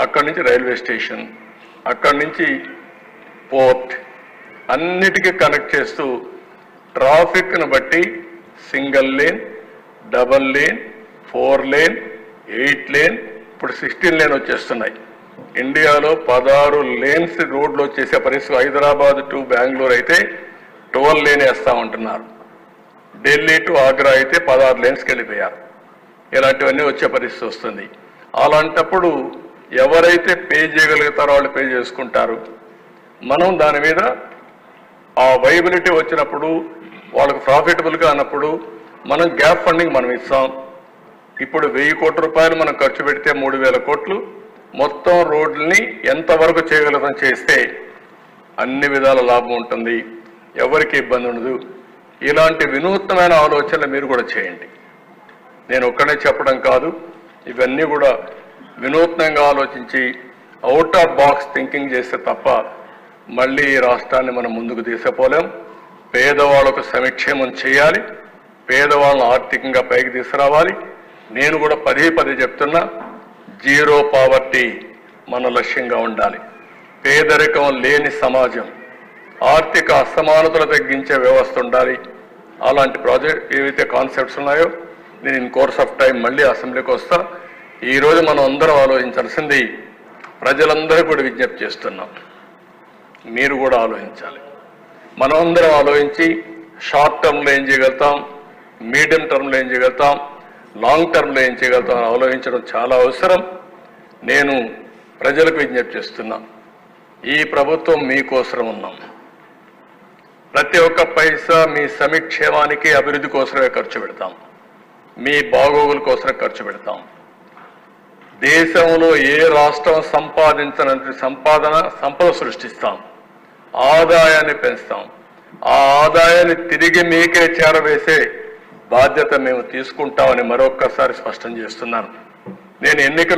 అక్కడి నుంచి రైల్వే స్టేషన్, అక్కడి నుంచి పోర్ట్, అన్నిటికీ కనెక్ట్ చేస్తూ ట్రాఫిక్ను బట్టి single lane, double lane, 4 lane, 8 lane, ఇప్పుడు 16 లేన్ వచ్చేస్తున్నాయి. ఇండియాలో 16 లేన్స్ రోడ్లు వచ్చేసే పరిస్థితి. హైదరాబాద్ టు బెంగళూరు అయితే 12 లేన్ వేస్తూ ఉంటున్నారు, ఢిల్లీ టు ఆగ్రా అయితే 16 లేన్స్కి వెళ్ళిపోయారు. ఇలాంటివన్నీ వచ్చే పరిస్థితి వస్తుంది. అలాంటప్పుడు ఎవరైతే పే చేయగలుగుతారో వాళ్ళు పే చేసుకుంటారు. మనం దాని మీద ఆ వైబిలిటీ వచ్చినప్పుడు వాళ్ళకు ప్రాఫిటబుల్గా అన్నప్పుడు మనం గ్యాప్ ఫండింగ్ మనం ఇస్తాం. ఇప్పుడు 1000 కోట్ల రూపాయలు మనం ఖర్చు పెడితే 3000 కోట్లు మొత్తం రోడ్లని ఎంతవరకు చేయగలుగుతాం చేస్తే అన్ని విధాల లాభం ఉంటుంది, ఎవరికి ఇబ్బంది ఉండదు. ఇలాంటి వినూత్నమైన ఆలోచనలు మీరు కూడా చేయండి. నేను ఒక్కడే చెప్పడం కాదు, ఇవన్నీ కూడా వినూత్నంగా ఆలోచించి అవుట్ ఆఫ్ బాక్స్ థింకింగ్ చేస్తే తప్ప మళ్ళీ ఈ రాష్ట్రాన్ని మనం ముందుకు తీసుకుపోలేం. పేదవాళ్ళకు సంక్షేమం చేయాలి, పేదవాళ్ళను ఆర్థికంగా పైకి తీసుకురావాలి. నేను కూడా పదే చెప్తున్నా, జీరో పావర్టీ మన లక్ష్యంగా ఉండాలి. పేదరికం లేని సమాజం, ఆర్థిక అసమానతలు తగ్గించే వ్యవస్థ ఉండాలి. అలాంటి ప్రాజెక్ట్ ఏవైతే కాన్సెప్ట్స్ ఉన్నాయో నేను ఇన్ కోర్స్ ఆఫ్ టైం మళ్ళీ అసెంబ్లీకి వస్తా. ఈరోజు మనం అందరం ఆలోచించాల్సింది, ప్రజలందరూ కూడా విజ్ఞప్తి చేస్తున్నాం, మీరు కూడా ఆలోచించాలి. మనం అందరం ఆలోచించి షార్ట్ టర్మ్లో ఏం చేయగలుగుతాం, మీడియం టర్మ్లో ఏం చేయగలుగుతాం, లాంగ్ టర్మ్లో ఏం చేయగలుగుతాం ఆలోచించడం చాలా అవసరం. నేను ప్రజలకు విజ్ఞప్తి చేస్తున్నా, ఈ ప్రభుత్వం మీకోసం ఉన్నాం, ప్రతి ఒక్క పైసా మీ సంక్షేమానికి అభివృద్ధి కోసమే ఖర్చు పెడతాం, మీ బాగోగుల కోసమే ఖర్చు పెడతాం. దేశంలో ఏ రాష్ట్రం సంపాదించనంత సంపద సృష్టిస్తాం, ఆదాయాన్ని పెంచుతాం. ఆ ఆదాయాన్ని తిరిగి మీకే చేరవేసే బాధ్యత మేము తీసుకుంటామని మరొక్కసారి స్పష్టం చేస్తున్నాను. నేను ఎన్నికలు